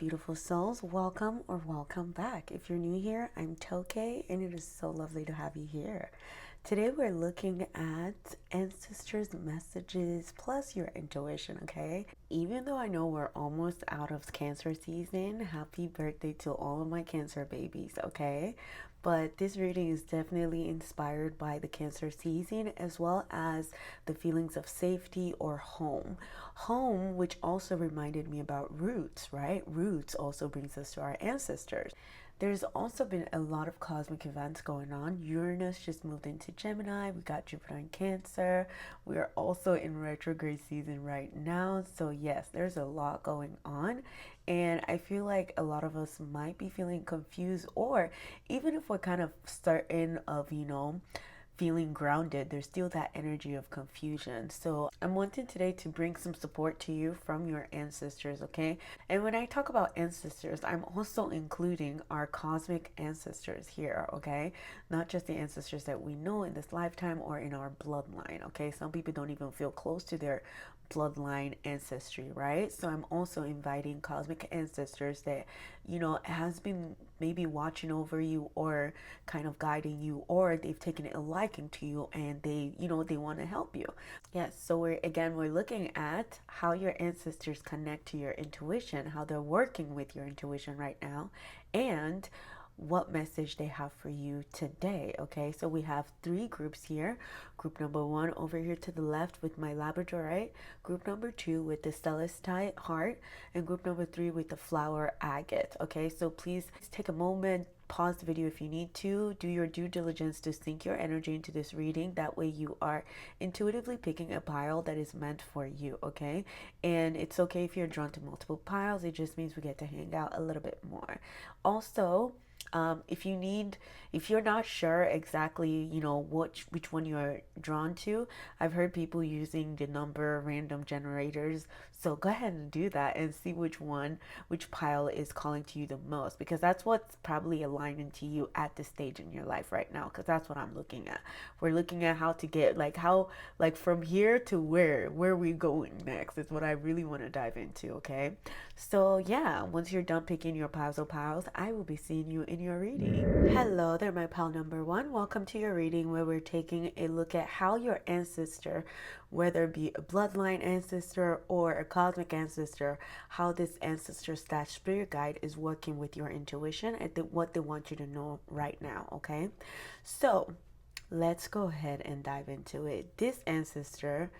beautiful souls. Welcome or welcome back. If you're new here, I'm Toké, and it is so lovely to have you here. Today we're looking at ancestors' messages plus your intuition, okay? Even though I know we're almost out of Cancer season, happy birthday to all of my Cancer babies, okay? But this reading is definitely inspired by the Cancer season as well as the feelings of safety or home. Home, which also reminded me about roots, right? Roots also brings us to our ancestors. There's also been a lot of cosmic events going on. Uranus just moved into Gemini. We got Jupiter in Cancer. We are also in retrograde season right now. So yes, there's a lot going on. And I feel like a lot of us might be feeling confused, or even if we're kind of starting of, feeling grounded, there's still that energy of confusion. So I'm wanting today to bring some support to you from your ancestors, okay? And when I talk about ancestors, I'm also including our cosmic ancestors here, okay? Not just the ancestors that we know in this lifetime or in our bloodline, okay? Some people don't even feel close to their bloodline ancestry, right? So I'm also inviting cosmic ancestors that, has been maybe watching over you or kind of guiding you, or they've taken a liking to you and they want to help you. Yes, so we're looking at how your ancestors connect to your intuition, how they're working with your intuition right now, and what message they have for you today. Okay, so we have three groups here. Group number one over here to the left with my labradorite, group number two with the celestite heart, and group number three with the flower agate. Okay, so please take a moment, pause the video if you need to, do your due diligence to sync your energy into this reading. That way you are intuitively picking a pile that is meant for you, okay? And it's okay if you're drawn to multiple piles. It just means we get to hang out a little bit more. Also, if you're not sure exactly, which one you're drawn to, I've heard people using the number random generators. So go ahead and do that and see which pile is calling to you the most, because that's what's probably aligning to you at this stage in your life right now. Because that's what I'm looking at. We're looking at how to get from here to where we going next is what I really want to dive into. Okay, so yeah, once you're done picking your piles of piles, I will be seeing you in your reading. Hello there, my pal number one. Welcome to your reading where we're taking a look at how your ancestor, whether it be a bloodline ancestor or a cosmic ancestor, how this ancestor / spirit guide is working with your intuition and what they want you to know right now. Okay, so let's go ahead and dive into it. This ancestor,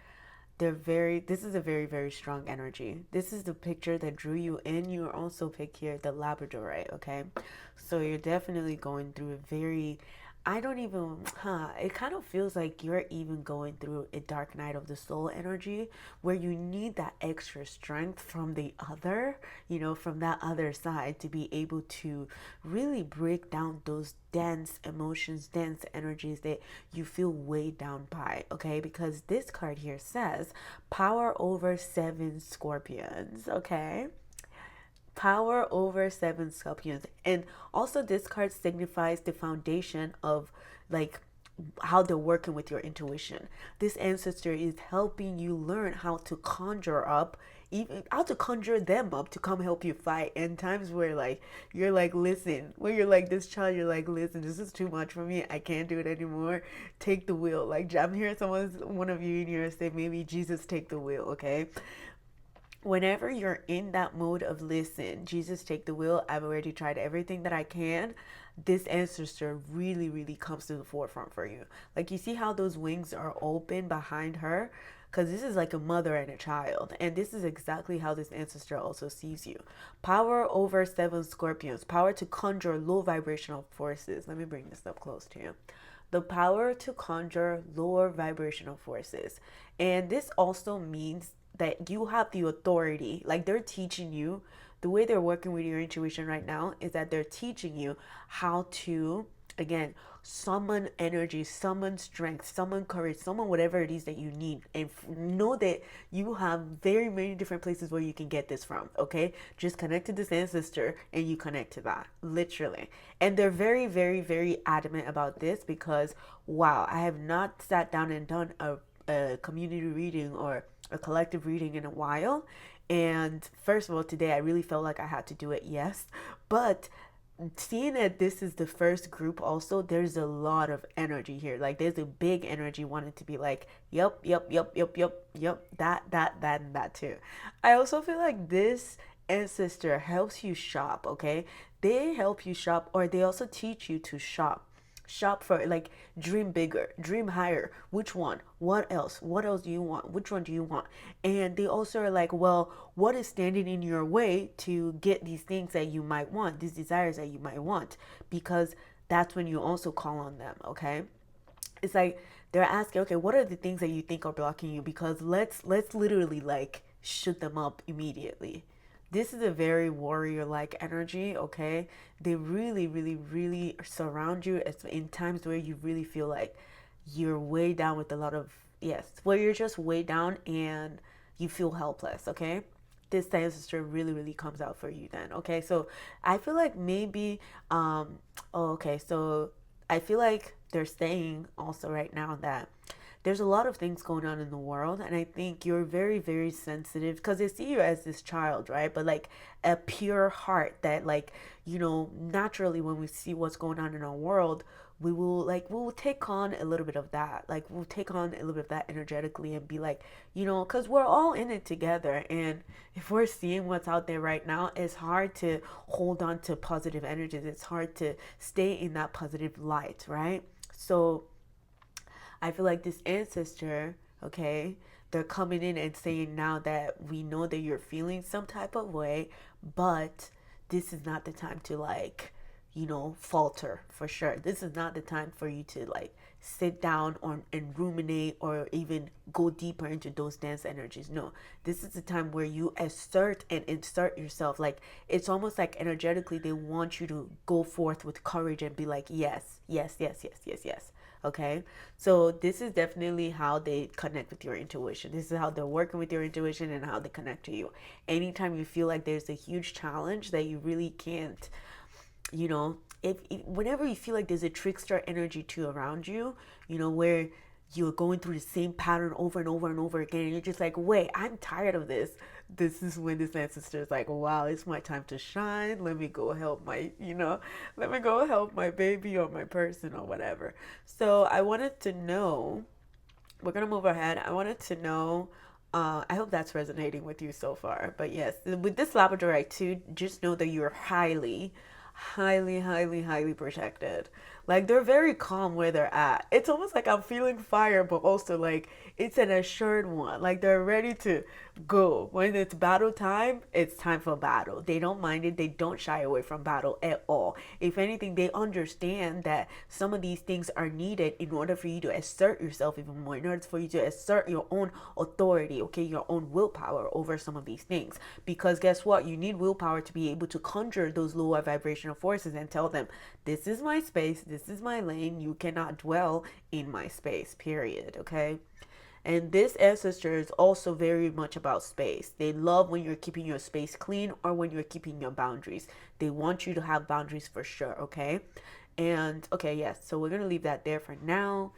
this is a very, very strong energy. This is the picture that drew you in. You also picked here the labradorite, okay? So you're definitely going through a very, it kind of feels like you're even going through a dark night of the soul energy where you need that extra strength from from that other side to be able to really break down those dense emotions, dense energies that you feel weighed down by, okay? Because this card here says power over 7 scorpions, okay? Power over 7 scorpions. And also this card signifies the foundation of how they're working with your intuition. This ancestor is helping you learn how to conjure up, even how to conjure them up to come help you fight. And times where you're listen, when you're like this child, you're like, listen, this is too much for me, I can't do it anymore, take the wheel. Like, I'm hearing one of you in here say, maybe Jesus, take the wheel. Okay, whenever you're in that mode of listen, Jesus, take the wheel, I've already tried everything that I can, this ancestor really, really comes to the forefront for you. Like, you see how those wings are open behind her? Because this is like a mother and a child. And this is exactly how this ancestor also sees you. Power over 7 scorpions. Power to conjure low vibrational forces. Let me bring this up close to you. The power to conjure lower vibrational forces. And this also means that you have the authority. Like, they're teaching you, the way they're working with your intuition right now is that they're teaching you how to, again, summon energy, summon strength, summon courage, summon whatever it is that you need, and know that you have very many different places where you can get this from. Okay, just connect to this ancestor and you connect to that, literally. And they're very, very, very adamant about this because, wow, I have not sat down and done a community reading or a collective reading in a while. And first of all, today I really felt like I had to do it, yes. But seeing that this is the first group also, there's a lot of energy here. Like there's a big energy wanting to be like, yep, yep, yep, yep, yep, yep, that, and that too. I also feel like this ancestor helps you shop, okay? They help you shop, or they also teach you to shop. Shop for, like, dream bigger, dream higher. Which one? What else? What else do you want? Which one do you want? And they also are like, well, what is standing in your way to get these things that you might want, these desires that you might want? Because that's when you also call on them, okay? It's like they're asking, okay, what are the things that you think are blocking you? Because let's literally like shoot them up immediately. This is a very warrior like energy, okay? They really, really, really surround you in times where you really feel like you're way down with a lot of, yes, where you're just way down and you feel helpless, okay? This ancestor really, really comes out for you then, okay? So I feel like maybe, oh, okay, so I feel like they're saying also right now that there's a lot of things going on in the world, and I think you're very, very sensitive because they see you as this child, right? But like a pure heart that, like, naturally when we see what's going on in our world, we will take on a little bit of that. Like we'll take on a little bit of that energetically and be like, because we're all in it together. And if we're seeing what's out there right now, it's hard to hold on to positive energies. It's hard to stay in that positive light, right? So I feel like this ancestor, okay, they're coming in and saying now that we know that you're feeling some type of way, but this is not the time to like, falter for sure. This is not the time for you to like sit down and ruminate or even go deeper into those dense energies. No, this is the time where you assert and insert yourself. Like it's almost like energetically they want you to go forth with courage and be like, yes, yes, yes, yes, yes, yes. Okay, so this is definitely how they connect with your intuition. This is how they're working with your intuition and how they connect to you. Anytime you feel like there's a huge challenge that you really can't, if whenever you feel like there's a trickster energy too around you, where you're going through the same pattern over and over and over again, and you're just like, wait, I'm tired of this. This is when this ancestor is like, wow, it's my time to shine. Let me go help let me go help my baby or my person or whatever. So I wanted to know, we're going to move ahead. I wanted to know, I hope that's resonating with you so far. But yes, with this Labradorite too, just know that you're highly, highly, highly, highly protected. Like they're very calm where they're at. It's almost like I'm feeling fire, but also like it's an assured one. Like they're ready to go. When it's battle time, it's time for battle. They don't mind it. They don't shy away from battle at all. If anything, they understand that some of these things are needed in order for you to assert yourself even more, in order for you to assert your own authority, okay, your own willpower over some of these things. Because guess what? You need willpower to be able to conjure those lower vibrational forces and tell them, this is my space, this is my lane, you cannot dwell in my space, period, okay? And this ancestor is also very much about space. They love when you're keeping your space clean or when you're keeping your boundaries. They want you to have boundaries for sure, okay? And okay, yes, so we're going to leave that there for now.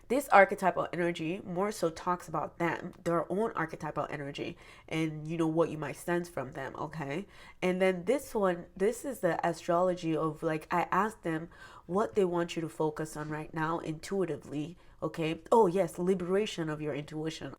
This archetypal energy more so talks about them, their own archetypal energy, and what you might sense from them, okay? And then this one, this is the astrology of, like, I asked them what they want you to focus on right now intuitively, okay? Oh yes, liberation of your intuition.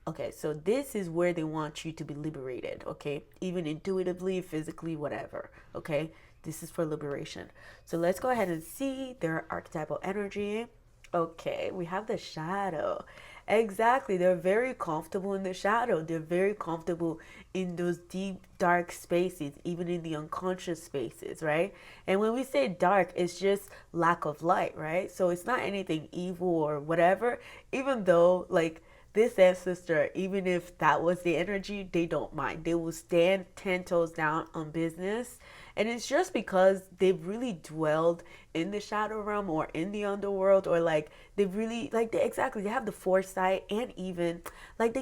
Okay, so this is where they want you to be liberated, okay? Even intuitively, physically, whatever, okay? This is for liberation. So let's go ahead and see their archetypal energy. Okay, we have the shadow. Exactly. They're very comfortable in the shadow. They're very comfortable in those deep, dark spaces, even in the unconscious spaces, right? And when we say dark, it's just lack of light, right? So it's not anything evil or whatever, even though, like, this ancestor, even if that was the energy, they don't mind. They will stand 10 toes down on business. And it's just because they've really dwelled in the shadow realm or in the underworld, or like they've really, like, exactly, they have the foresight, and even like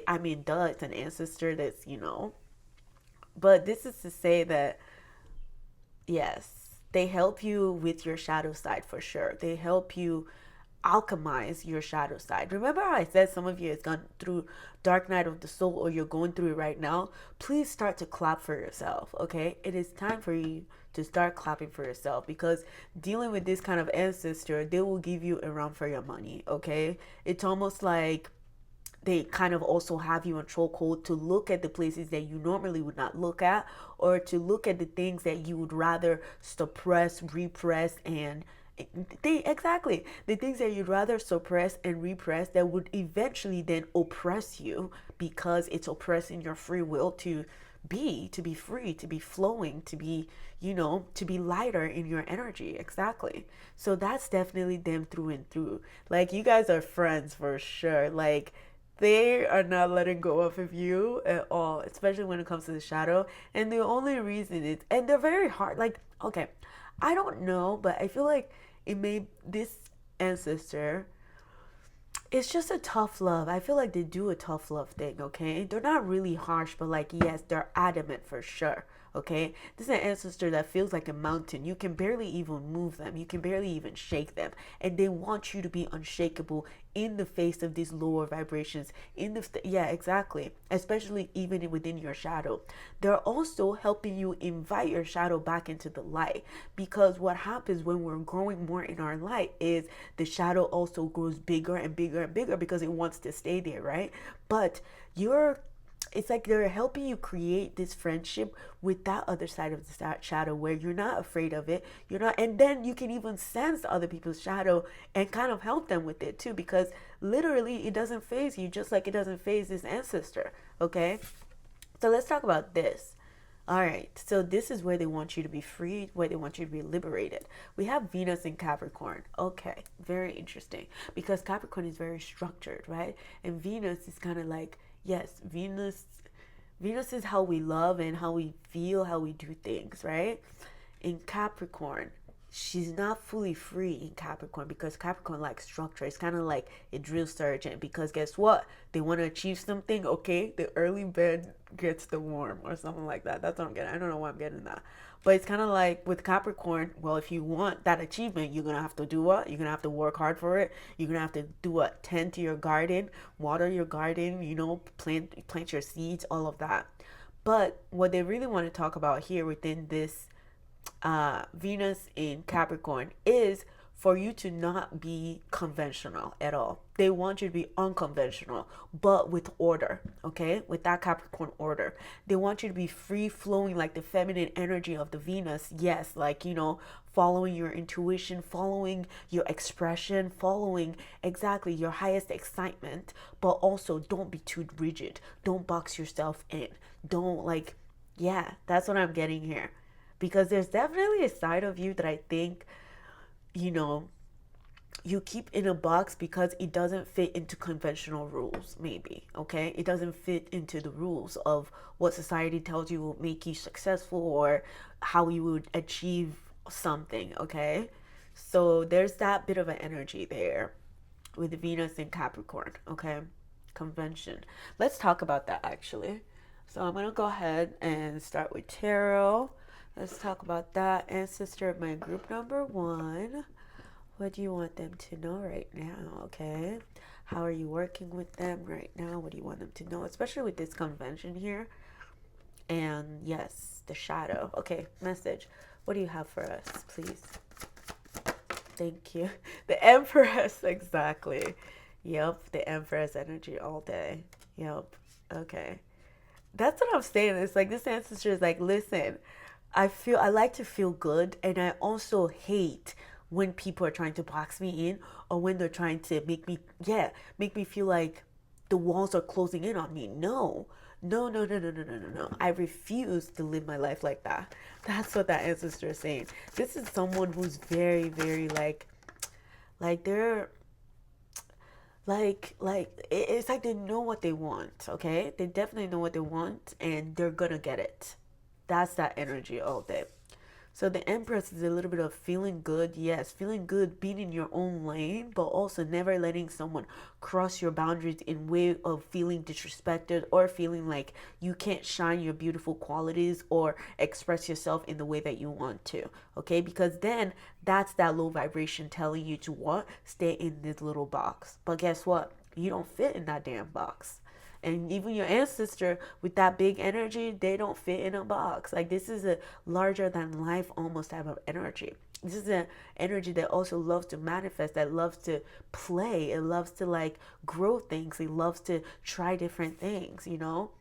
I mean, duh, it's an ancestor that's, but this is to say that, yes, they help you with your shadow side for sure. They help you alchemize your shadow side. Remember how I said some of you has gone through dark night of the soul, or you're going through it right now? Please start to clap for yourself, okay? It is time for you to start clapping for yourself, because dealing with this kind of ancestor, they will give you a run for your money, okay? It's almost like they kind of also have you on chokehold to look at the places that you normally would not look at, or to look at the things that you would rather suppress, repress, and exactly the things that you'd rather suppress and repress, that would eventually then oppress you, because it's oppressing your free will to be free, to be flowing, to be, to be lighter in your energy. Exactly. So that's definitely them through and through. Like, you guys are friends for sure. Like, they are not letting go of you at all, especially when it comes to the shadow. And the only reason is, and they're very hard. Like, okay, I don't know, but I feel like this ancestor, it's just a tough love. I feel like they do a tough love thing, okay? They're not really harsh, but like, yes, they're adamant for sure, okay? This is an ancestor that feels like a mountain. You can barely even move them. You can barely even shake them. And they want you to be unshakable in the face of these lower vibrations. Yeah, exactly. Especially even within your shadow. They're also helping you invite your shadow back into the light, because what happens when we're growing more in our light is the shadow also grows bigger and bigger and bigger, because it wants to stay there, right? But it's like they're helping you create this friendship with that other side of the shadow, where you're not afraid of it. You're not, and then you can even sense other people's shadow and kind of help them with it too, because literally it doesn't phase you, just like it doesn't phase this ancestor. Okay, so let's talk about this. All right, so this is where they want you to be free, where they want you to be liberated. We have Venus in Capricorn. Okay, very interesting, because Capricorn is very structured, right? And Venus is kind of like, yes, Venus is how we love and how we feel, how we do things, right? In Capricorn, she's not fully free in Capricorn, because Capricorn likes structure. It's kind of like a drill sergeant, because guess what? They want to achieve something. Okay, the early bird gets the worm, or something like that. That's what I'm getting. I don't know why I'm getting that. But it's kind of like with Capricorn, well, if you want that achievement, you're going to have to do what? You're going to have to work hard for it. You're going to have to do what? Tend to your garden, water your garden, plant your seeds, all of that. But what they really want to talk about here within this Venus in Capricorn is for you to not be conventional at all. They want you to be unconventional, but with order, okay? With that Capricorn order. They want you to be free flowing, like the feminine energy of the Venus. Yes, like, following your intuition, following your expression, following exactly your highest excitement, but also don't be too rigid. Don't box yourself in. Don't yeah, that's what I'm getting here. Because there's definitely a side of you that I think, you keep in a box because it doesn't fit into conventional rules, maybe, okay? It doesn't fit into the rules of what society tells you will make you successful, or how you would achieve something, okay? So there's that bit of an energy there with Venus in Capricorn, okay? Convention. Let's talk about that, actually. So I'm going to go ahead and start with tarot. Let's talk about that. Ancestor of my group number 1. What do you want them to know right now, okay? How are you working with them right now? What do you want them to know? Especially with this convention here. And yes, the shadow. Okay, message. What do you have for us, please? Thank you. The Empress, exactly. Yep, the Empress energy all day. Yep, okay. That's what I'm saying. It's like this ancestor is like, listen, I like to feel good, and I also hate when people are trying to box me in, or when they're trying to make me feel like the walls are closing in on me. No. No, no, no, no, no, no, no, no. I refuse to live my life like that. That's what that ancestor is saying. This is someone who's very, very they're it's like they know what they want, okay? They definitely know what they want, and they're gonna get it. That's that energy all day. So the Empress is a little bit of feeling good, yes, feeling good, being in your own lane, but also never letting someone cross your boundaries in way of feeling disrespected or feeling like you can't shine your beautiful qualities or express yourself in the way that you want to. Okay, because then that's that low vibration telling you to what? Stay in this little box. But guess what? You don't fit in that damn box. And even your ancestor with that big energy, they don't fit in a box. Like, this is a larger than life almost type of energy. This is an energy that also loves to manifest, that loves to play. It loves to like grow things. It loves to try different things, you know?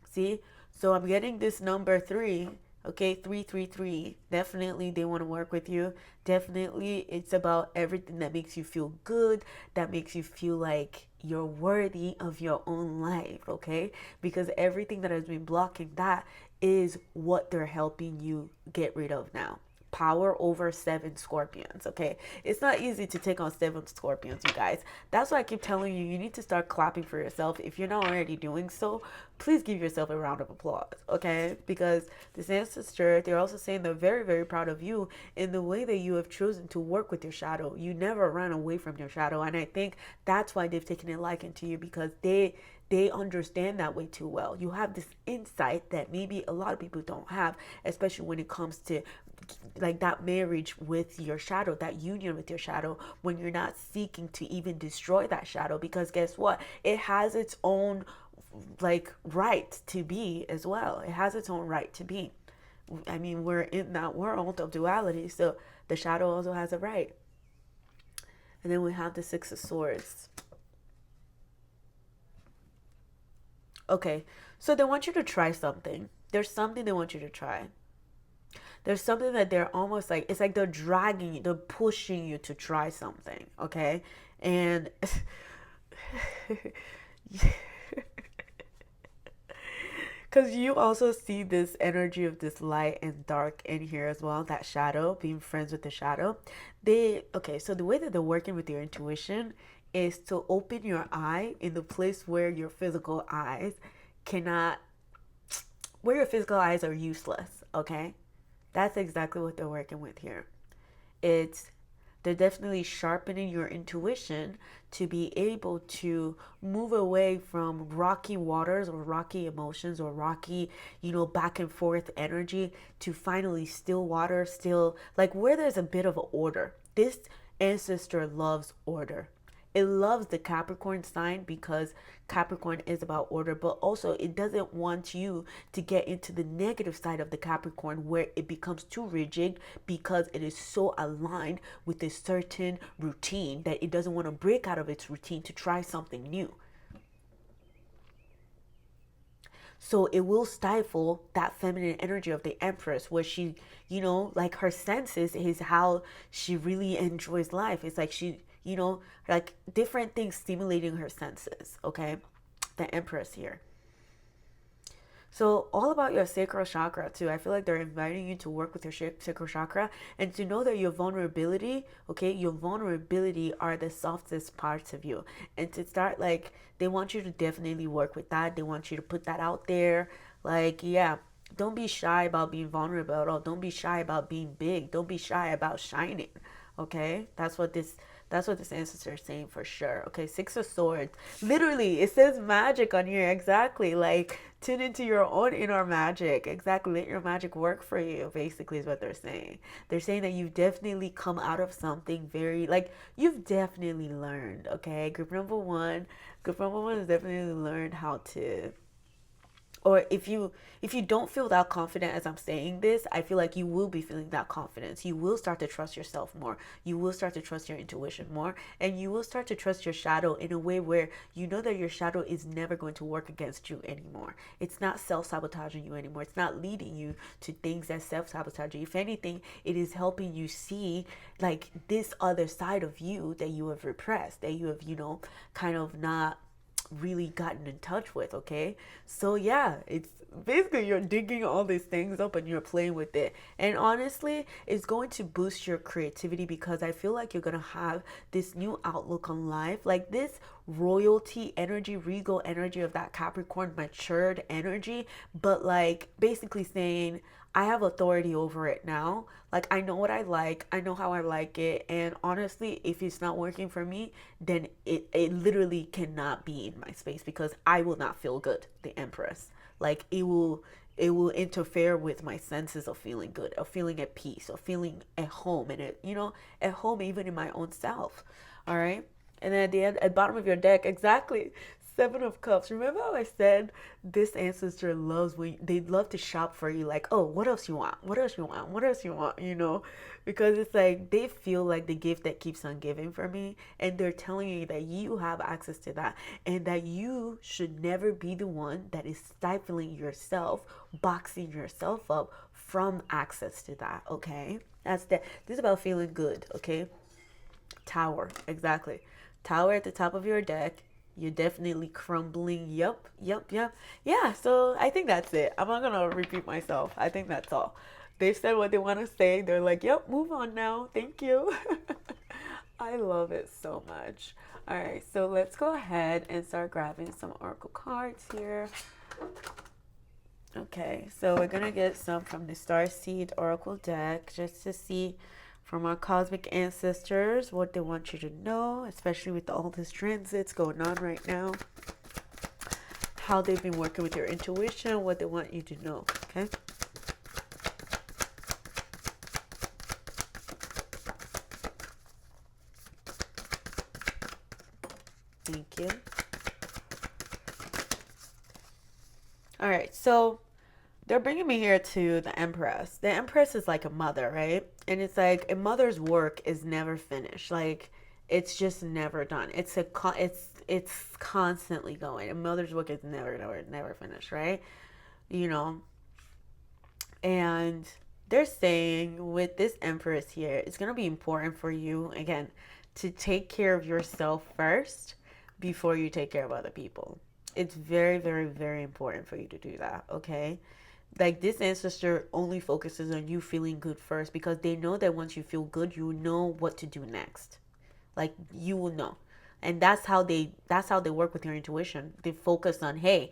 See? So I'm getting this number 3. Okay, 333. Definitely they want to work with you. Definitely it's about everything that makes you feel good, that makes you feel like you're worthy of your own life, okay? Because everything that has been blocking that is what they're helping you get rid of now. Power over 7 scorpions. Okay, it's not easy to take on 7 scorpions, you guys. That's why I keep telling you, you need to start clapping for yourself. If you're not already doing so, please give yourself a round of applause. Okay, because this ancestor, they're also saying they're very, very proud of you in the way that you have chosen to work with your shadow. You never ran away from your shadow, and I think that's why they've taken a liking to you, because they understand that way too well. You have this insight that maybe a lot of people don't have, especially when it comes to like that marriage with your shadow, that union with your shadow, when you're not seeking to even destroy that shadow, because guess what? It has its own like right to be as well. It has its own right to be. I mean, we're in that world of duality, so the shadow also has a right. And then we have the 6 of Swords. Okay, so they want you to try something. There's something they want you to try. There's something that they're almost like, it's like they're dragging you, they're pushing you to try something, okay? And because you also see this energy of this light and dark in here as well, that shadow, being friends with the shadow. Okay, so the way that they're working with your intuition is to open your eye in the place where your physical eyes cannot, where your physical eyes are useless, okay? That's exactly what they're working with here. They're definitely sharpening your intuition to be able to move away from rocky waters or rocky emotions or rocky, back and forth energy, to finally still water, still like where there's a bit of order. This ancestor loves order. It loves the Capricorn sign because Capricorn is about order, but also it doesn't want you to get into the negative side of the Capricorn where it becomes too rigid because it is so aligned with a certain routine that it doesn't want to break out of its routine to try something new. So it will stifle that feminine energy of the Empress, where she, like her senses is how she really enjoys life. It's like she, like different things stimulating her senses, okay? The Empress here. So all about your sacral chakra too. I feel like they're inviting you to work with your sacral chakra and to know that your vulnerability, okay, your vulnerability are the softest parts of you. And to start like, they want you to definitely work with that. They want you to put that out there. Like, yeah, don't be shy about being vulnerable at all. Don't be shy about being big. Don't be shy about shining. Okay, that's what this ancestor is saying for sure. Okay, 6 of Swords. Literally, it says magic on here. Exactly. Like, tune into your own inner magic. Exactly. Let your magic work for you, basically, is what they're saying. They're saying that you've definitely come out of something very, like, you've definitely learned, okay? Group number one has definitely learned how to, or if you don't feel that confident as I'm saying this, I feel like you will be feeling that confidence. You will start to trust yourself more. You will start to trust your intuition more, and you will start to trust your shadow in a way where you know that your shadow is never going to work against you anymore. It's not self-sabotaging you anymore. It's not leading you to things that self-sabotage you. If anything, it is helping you see like this other side of you that you have repressed, that you have, kind of not really gotten in touch with. Okay, so yeah, it's basically you're digging all these things up and you're playing with it, and honestly it's going to boost your creativity because I feel like you're gonna have this new outlook on life. Like, this royalty energy, regal energy of that Capricorn matured energy, but like basically saying, I have authority over it now. Like, I know what I like, I know how I like it, and honestly, if it's not working for me, then it literally cannot be in my space because I will not feel good, the Empress. Like, it will interfere with my senses of feeling good, of feeling at peace, of feeling at home, and at home even in my own self. All right. And then at the end, at bottom of your deck, exactly, Seven of Cups. Remember how I said this ancestor loves when they love to shop for you, like, oh, what else you want? What else you want? What else you want? Because it's like they feel like the gift that keeps on giving for me, and they're telling you that you have access to that, and that you should never be the one that is stifling yourself, boxing yourself up from access to that. Okay, this is about feeling good. Okay, Tower, exactly. Tower at the top of your deck. You're definitely crumbling. Yup, yup, yup. Yeah, so I think that's it. I'm not gonna repeat myself. I think that's all. They've said what they want to say. They're like, yep, move on now. Thank you. I love it so much. All right, so let's go ahead and start grabbing some oracle cards here. Okay, so we're gonna get some from the Starseed Oracle deck just to see from our cosmic ancestors what they want you to know, especially with all these transits going on right now, how they've been working with your intuition, what they want you to know. Okay, thank you. All right, so they're bringing me here to the Empress. The Empress is like a mother, right? And it's like a mother's work is never finished. Like, it's just never done. It's constantly going. A mother's work is never finished, right? You know, and they're saying with this Empress here, it's gonna be important for you again to take care of yourself first before you take care of other people. It's very, very, very important for you to do that. Okay, like this ancestor only focuses on you feeling good first because they know that once you feel good, you know what to do next. Like, you will know. And that's how they work with your intuition. They focus on, hey,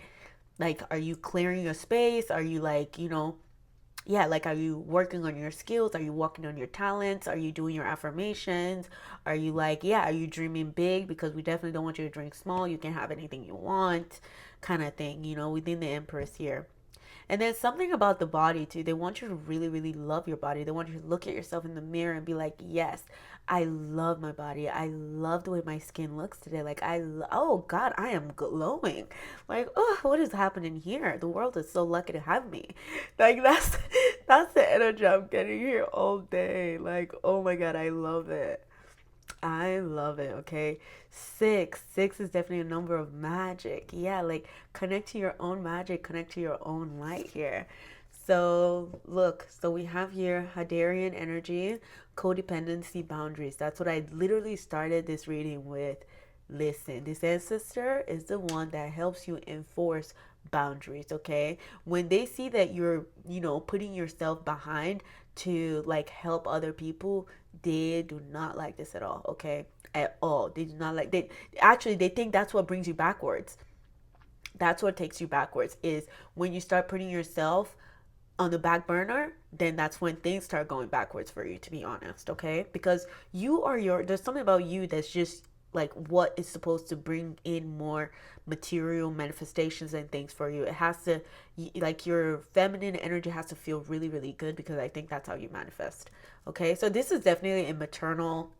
like, are you clearing your space? Are you like, yeah, like, are you working on your skills? Are you working on your talents? Are you doing your affirmations? Are you like, yeah, are you dreaming big? Because we definitely don't want you to dream small. You can have anything you want, kind of thing, within the Empress here. And there's something about the body too. They want you to really, really love your body. They want you to look at yourself in the mirror and be like, yes, I love my body. I love the way my skin looks today. Like, oh God, I am glowing. Like, oh, what is happening here? The world is so lucky to have me. Like, that's the energy I'm getting here all day. Like, oh my God, I love it. I love it. Okay. Six is definitely a number of magic. Yeah, like, connect to your own magic, connect to your own light here. So look, so we have here Hadarian energy, codependency, boundaries. That's what I literally started this reading with. Listen, this ancestor is the one that helps you enforce boundaries. Okay, when they see that you're putting yourself behind to like help other people, they do not like this at all. Okay, at all. They do not like, they think that's what brings you backwards. That's what takes you backwards, is when you start putting yourself on the back burner. Then that's when things start going backwards for you, to be honest. Okay, because there's something about you that's just like what is supposed to bring in more material manifestations and things for you. It has to, like, your feminine energy has to feel really, really good, because I think that's how you manifest. Okay, so this is definitely a maternal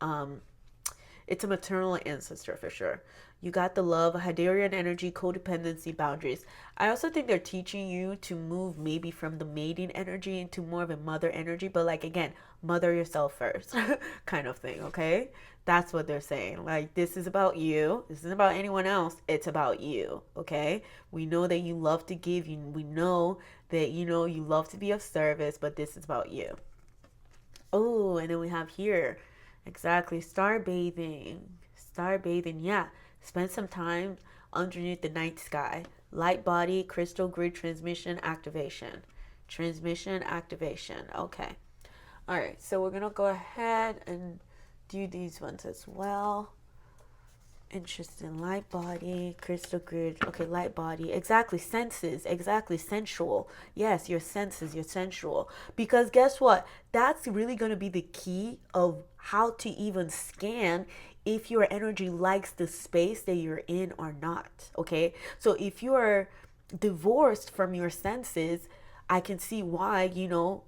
it's a maternal ancestor for sure. You got the love, Hadarian energy, codependency, boundaries. I also think they're teaching you to move maybe from the maiden energy into more of a mother energy, but like, again, mother yourself first kind of thing, okay? That's what they're saying. Like, this is about you. This isn't about anyone else. It's about you, okay? We know that you love to give. We know that, you love to be of service, but this is about you. Oh, and then we have here, exactly, star bathing. Star bathing, yeah. Spend some time underneath the night sky. Light body, crystal grid transmission activation. Transmission activation. Okay. All right, so we're going to go ahead and do these ones as well. Interesting. Light body, crystal grid. Okay, light body. Exactly. Senses. Exactly. Sensual. Yes, your senses, your sensual. Because guess what? That's really going to be the key of how to even scan if your energy likes the space that you're in or not. Okay? So if you're divorced from your senses, I can see why,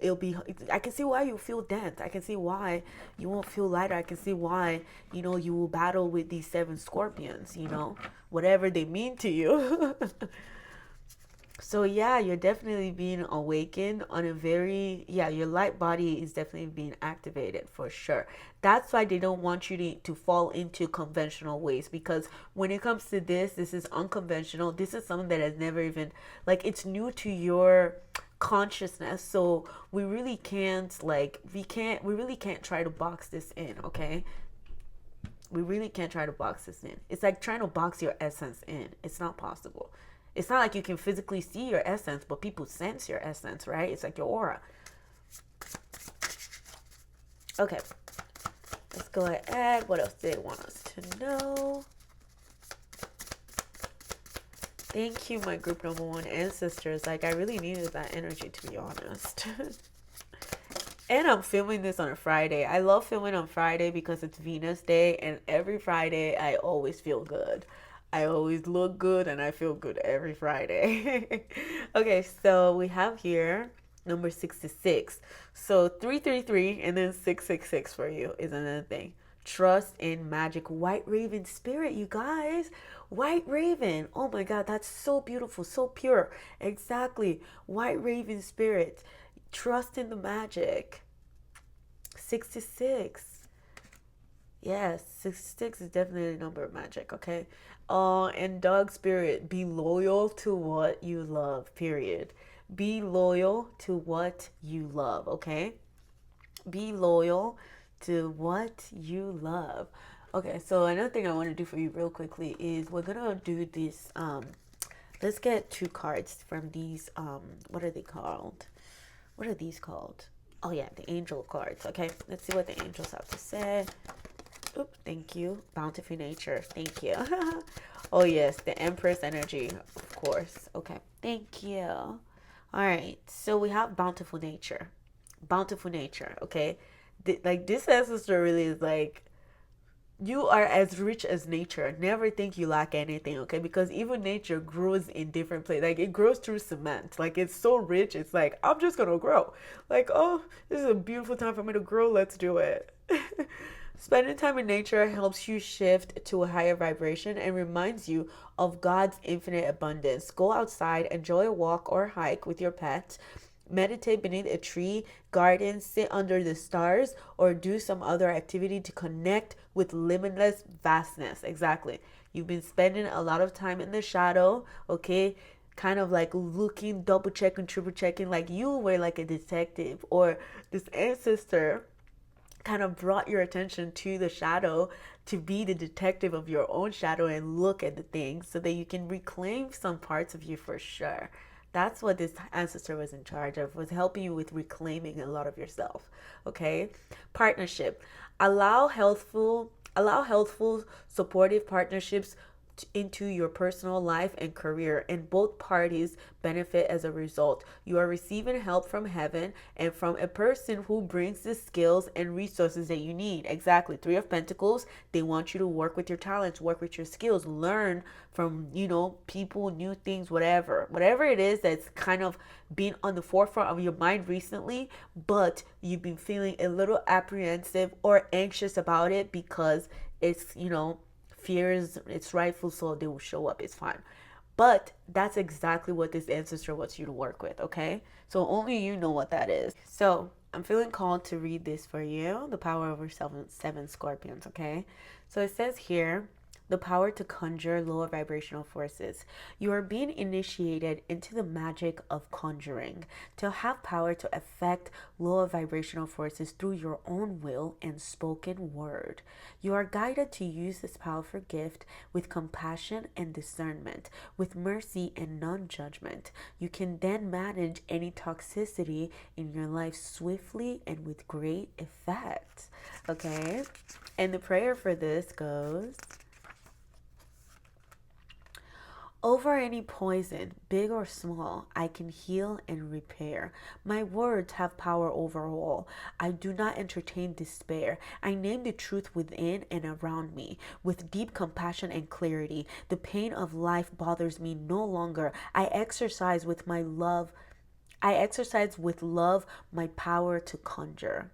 it'll be, I can see why you feel dense. I can see why you won't feel lighter. I can see why, you will battle with these 7 scorpions, whatever they mean to you. So yeah, you're definitely being awakened on a very, yeah, your light body is definitely being activated for sure. That's why they don't want you to fall into conventional ways, because when it comes to this is unconventional. This is something that has never even, like, it's new to your consciousness. So we really can't, we really can't try to box this in, okay? We really can't try to box this in. It's like trying to box your essence in. It's not possible. It's not like you can physically see your essence, but people sense your essence, right? It's like your aura. Okay. Let's go ahead. What else do they want us to know? Thank you, my group number 1 ancestors. Like, I really needed that energy, to be honest. And I'm filming this on a Friday. I love filming on Friday because it's Venus Day, and every Friday I always feel good. I always look good and I feel good every Friday. Okay, so we have here number 66. So 333 and then 666 for you is another thing. Trust in magic. White Raven spirit, you guys. White Raven. Oh my God, that's so beautiful, so pure. Exactly. White Raven spirit. Trust in the magic. 66. Yes, 66 is definitely a number of magic, okay? And dog spirit, be loyal to what you love, period. Be loyal to what you love, okay? Be loyal to what you love. Okay, so another thing I want to do for you real quickly is we're gonna do this. Let's get 2 cards from these. What are they called? What are these called? Oh yeah, the angel cards. Okay, let's see what the angels have to say. Oop, thank you. Bountiful nature. Thank you. Oh yes, the Empress energy, of course. Okay, thank you. All right, so we have bountiful nature. Bountiful nature, okay? Like, this ancestor really is like, you are as rich as nature. Never think you lack anything, okay? Because even nature grows in different places. Like, it grows through cement. Like, it's so rich. It's like, I'm just gonna grow. Like, oh, this is a beautiful time for me to grow. Let's do it. Spending time in nature helps you shift to a higher vibration and reminds you of God's infinite abundance. Go outside, enjoy a walk or hike with your pet, meditate beneath a tree, garden, sit under the stars, or do some other activity to connect with limitless vastness. Exactly. You've been spending a lot of time in the shadow, okay? Kind of like looking, double checking, triple checking, like you were like a detective, or this ancestor kind of brought your attention to the shadow to be the detective of your own shadow and look at the things so that you can reclaim some parts of you for sure. That's what this ancestor was in charge of, was helping you with reclaiming a lot of yourself. Okay? Partnership. Allow healthful, supportive partnerships into your personal life and career, and both parties benefit as a result. You are receiving help from heaven and from a person who brings the skills and resources that you need. Exactly. 3 of Pentacles, they want you to work with your talents, work with your skills, learn from, people, new things, whatever it is that's kind of been on the forefront of your mind recently, but you've been feeling a little apprehensive or anxious about it because it's, fears, it's rightful, so they will show up. It's fine. But that's exactly what this ancestor wants you to work with, okay? So only you know what that is. So I'm feeling called to read this for you, the power over 7 scorpions, okay? So it says here, the power to conjure lower vibrational forces. You are being initiated into the magic of conjuring to have power to affect lower vibrational forces through your own will and spoken word. You are guided to use this powerful gift with compassion and discernment, with mercy and non-judgment. You can then manage any toxicity in your life swiftly and with great effect. Okay? And the prayer for this goes, Over any poison, big or small, I can heal and repair. My words have power over all. I do not entertain despair. I name the truth within and around me with deep compassion and clarity. The pain of life bothers me no longer. I exercise with love my power to conjure.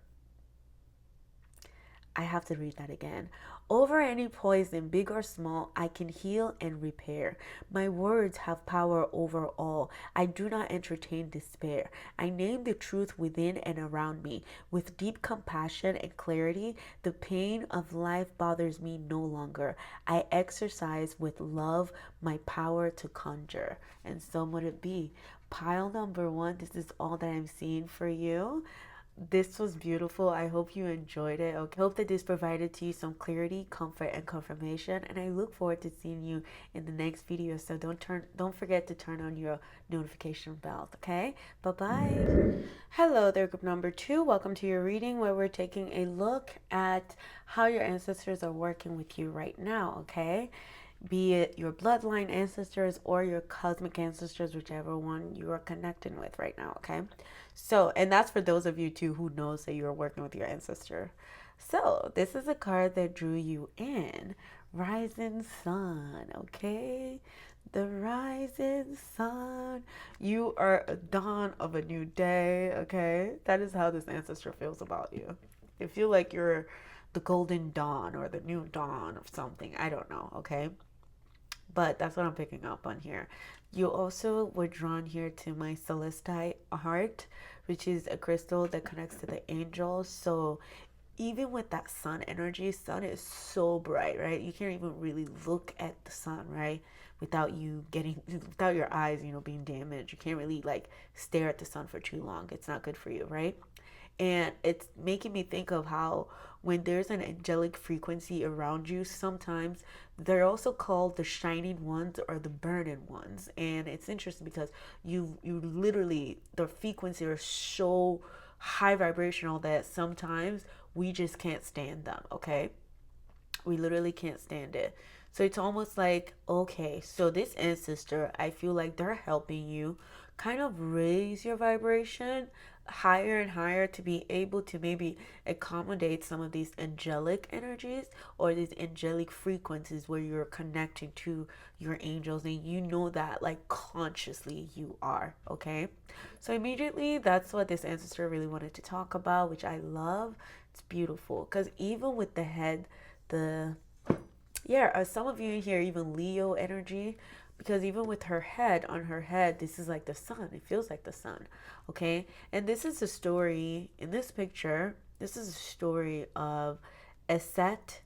I have to read that again. Over any poison, big or small, I can heal and repair. My words have power over all. I do not entertain despair. I name the truth within and around me. With deep compassion and clarity, the pain of life bothers me no longer. I exercise with love my power to conjure. And so would it be. Pile number one, this is all that I'm seeing for you. This was beautiful. I hope you enjoyed it. Okay. I hope that this provided to you some clarity, comfort, and confirmation. And I look forward to seeing you in the next video. So don't forget to turn on your notification bell. Okay. Bye bye. Hello there, group number 2. Welcome to your reading where we're taking a look at how your ancestors are working with you right now. Okay. Be it your bloodline ancestors or your cosmic ancestors, whichever one you are connecting with right now, okay? So, and that's for those of you too who knows that you're working with your ancestor. So, this is a card that drew you in. Rising Sun, okay? The rising sun. You are a dawn of a new day, okay? That is how this ancestor feels about you. They feel like you're the golden dawn or the new dawn of something. I don't know, okay? But that's what I'm picking up on here. You also were drawn here to my celestite heart, which is a crystal that connects to the angels. So even with that sun energy, sun is so bright, right? You can't even really look at the sun, right? Without your eyes, being damaged. You can't really like stare at the sun for too long. It's not good for you, right? And it's making me think of how when there's an angelic frequency around you, sometimes they're also called the shining ones or the burning ones. And it's interesting because you literally, the frequency are so high vibrational that sometimes we just can't stand them, okay? We literally can't stand it. So it's almost like, okay, so this ancestor, I feel like they're helping you kind of raise your vibration higher and higher to be able to maybe accommodate some of these angelic energies or these angelic frequencies where you're connecting to your angels and you know that like consciously you are, okay? So immediately that's what this ancestor really wanted to talk about, which I love. It's beautiful because even with the head, the some of you here even Leo energy, because even with her head, on her head, this is like the sun. It feels like the sun, okay? And this is a story in this picture. This is a story of Aset,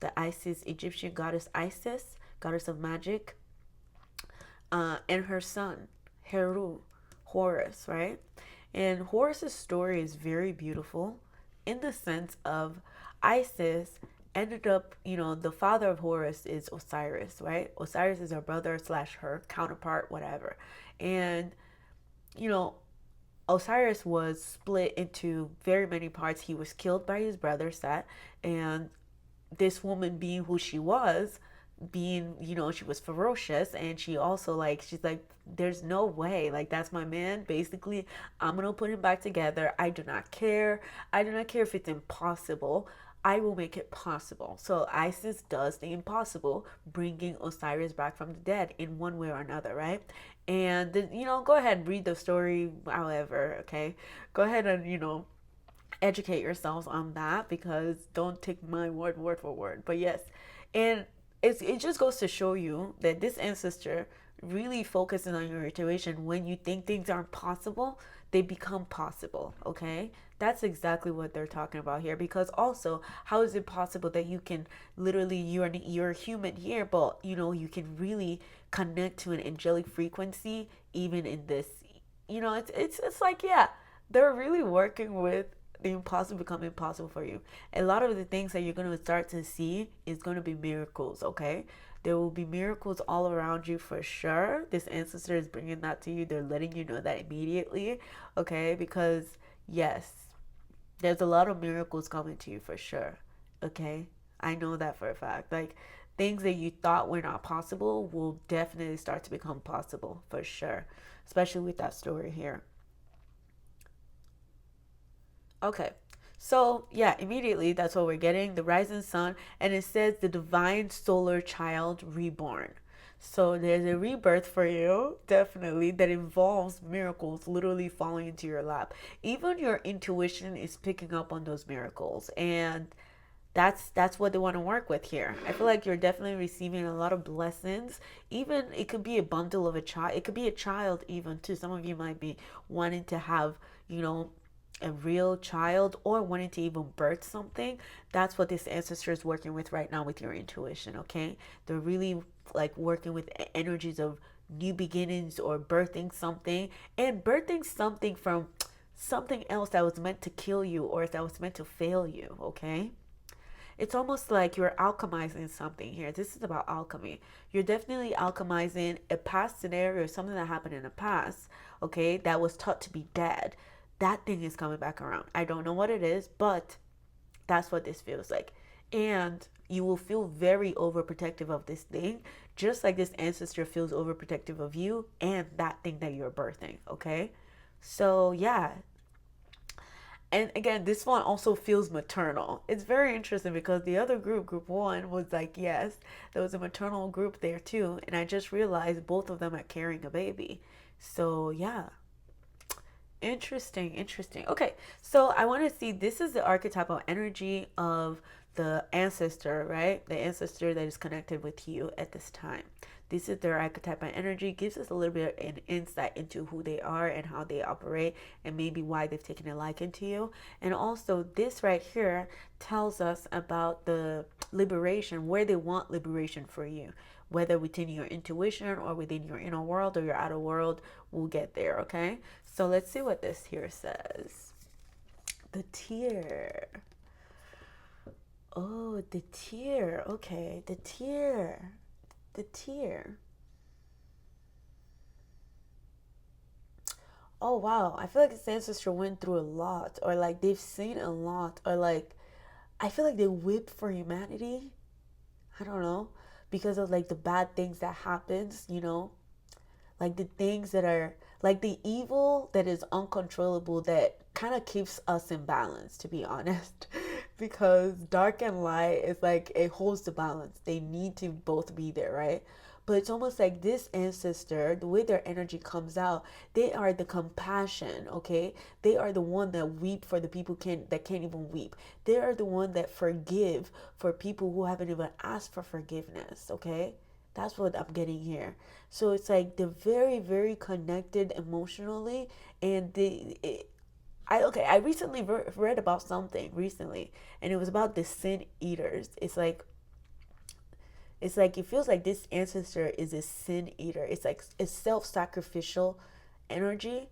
the Isis, Egyptian goddess Isis, goddess of magic, and her son Heru, Horus, right? And Horus's story is very beautiful in the sense of Isis ended up, the father of Horus is Osiris, right? Osiris is her brother slash her counterpart, whatever. And, you know, Osiris was split into very many parts. He was killed by his brother Set, and this woman being who she was, being, she was ferocious, and she also like, she's like, there's no way, like, that's my man, basically. I'm gonna put him back together. I do not care. I do not care if it's impossible. I will make it possible. So Isis does the impossible, bringing Osiris back from the dead in one way or another, right? And then, go ahead and read the story however, okay? Go ahead and, educate yourselves on that, because don't take my word for word. But yes, and it just goes to show you that this ancestor really focuses on your situation. When you think things aren't possible, they become possible, okay? That's exactly what they're talking about here. Because also, how is it possible that you can literally, you're human here, but you can really connect to an angelic frequency even in this, it's like, yeah, they're really working with the impossible becoming possible for you. A lot of the things that you're going to start to see is going to be miracles, okay? There will be miracles all around you for sure. This ancestor is bringing that to you. They're letting you know that immediately, okay? Because, yes, there's a lot of miracles coming to you for sure, okay? I know that for a fact. Like, things that you thought were not possible will definitely start to become possible for sure, especially with that story here. Okay. So, yeah, immediately that's what we're getting, the rising sun, and it says the divine solar child reborn. So, there's a rebirth for you, definitely, that involves miracles literally falling into your lap. Even your intuition is picking up on those miracles, and that's what they want to work with here. I feel like you're definitely receiving a lot of blessings. Even it could be a bundle of a child. It could be a child even too. Some of you might be wanting to have, you know, a real child or wanting to even birth something. That's what this ancestor is working with right now with your intuition, okay? They're really like working with energies of new beginnings or birthing something, and birthing something from something else that was meant to kill you or that was meant to fail you, okay? It's almost like you're alchemizing something here. This is about alchemy. You're definitely alchemizing a past scenario, something that happened in the past, okay, that was taught to be dead. That thing is coming back around. I don't know what it is, but that's what this feels like. And you will feel very overprotective of this thing, just like this ancestor feels overprotective of you and that thing that you're birthing, okay? So, yeah, and again, this one also feels maternal. It's very interesting because the other group, group one, was like, yes, there was a maternal group there too. And I just realized both of them are carrying a baby. So, yeah. Interesting, interesting. Okay, so I want to see, this is the archetypal energy of the ancestor, right? The ancestor that is connected with you at this time. This is their archetypal energy, gives us a little bit of an insight into who they are and how they operate and maybe why they've taken a liking to you. And also this right here tells us about the liberation, where they want liberation for you, whether within your intuition or within your inner world or your outer world. We'll get there, okay? So let's see what this here says. The tear. Oh, the tear. Okay, the tear. The tear. Oh, wow. I feel like this ancestor went through a lot, or like they've seen a lot, or like I feel like they whipped for humanity. I don't know. Because of like the bad things that happens, you know, like the things that are like the evil that is uncontrollable that kind of keeps us in balance, to be honest. Because dark and light is like it holds the balance, they need to both be there, right? But it's almost like this ancestor, the way their energy comes out, they are the compassion, okay? They are the one that weep for the people that can't even weep. They are the one that forgive for people who haven't even asked for forgiveness, okay? That's what I'm getting here. So it's like they're very, very connected emotionally, and I recently read about something recently, and it was about the sin eaters. It's like it feels like this ancestor is a sin eater. It's like a self-sacrificial energy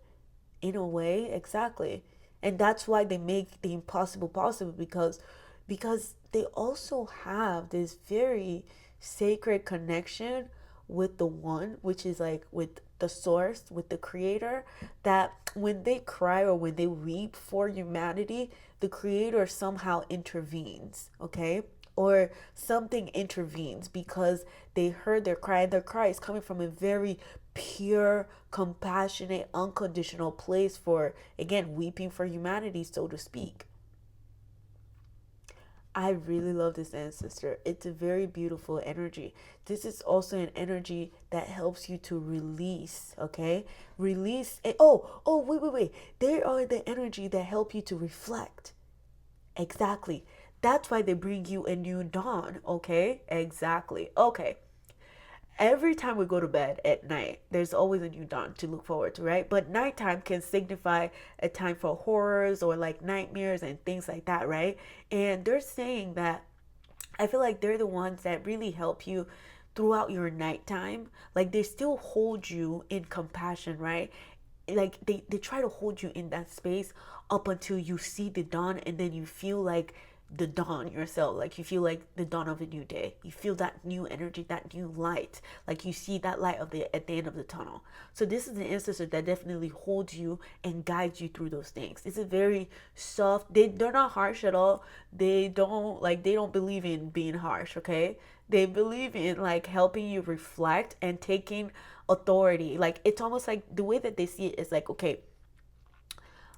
in a way, exactly. And that's why they make the impossible possible, because they also have this very sacred connection with the one, which is like with the source, with the creator, that when they cry or when they weep for humanity, the creator somehow intervenes, okay? Or something intervenes because they heard their cry, and their cry is coming from a very pure, compassionate, unconditional place for, again, weeping for humanity, so to speak. I really love this ancestor. It's a very beautiful energy. This is also an energy that helps you to release, okay? Release. Wait. They are the energy that help you to reflect. Exactly. That's why they bring you a new dawn, okay? Exactly. Okay. Every time we go to bed at night, there's always a new dawn to look forward to, right? But nighttime can signify a time for horrors or like nightmares and things like that, right? And they're saying that I feel like they're the ones that really help you throughout your nighttime. Like they still hold you in compassion, right? Like they try to hold you in that space up until you see the dawn, and then you feel like the dawn yourself, like you feel like the dawn of a new day, you feel that new energy, that new light, like you see that light of the at the end of the tunnel. So this is an ancestor that definitely holds you and guides you through those things. It's a very soft, they're not harsh at all. They don't believe in being harsh, okay? They believe in like helping you reflect and taking authority. Like it's almost like the way that they see it is like, okay,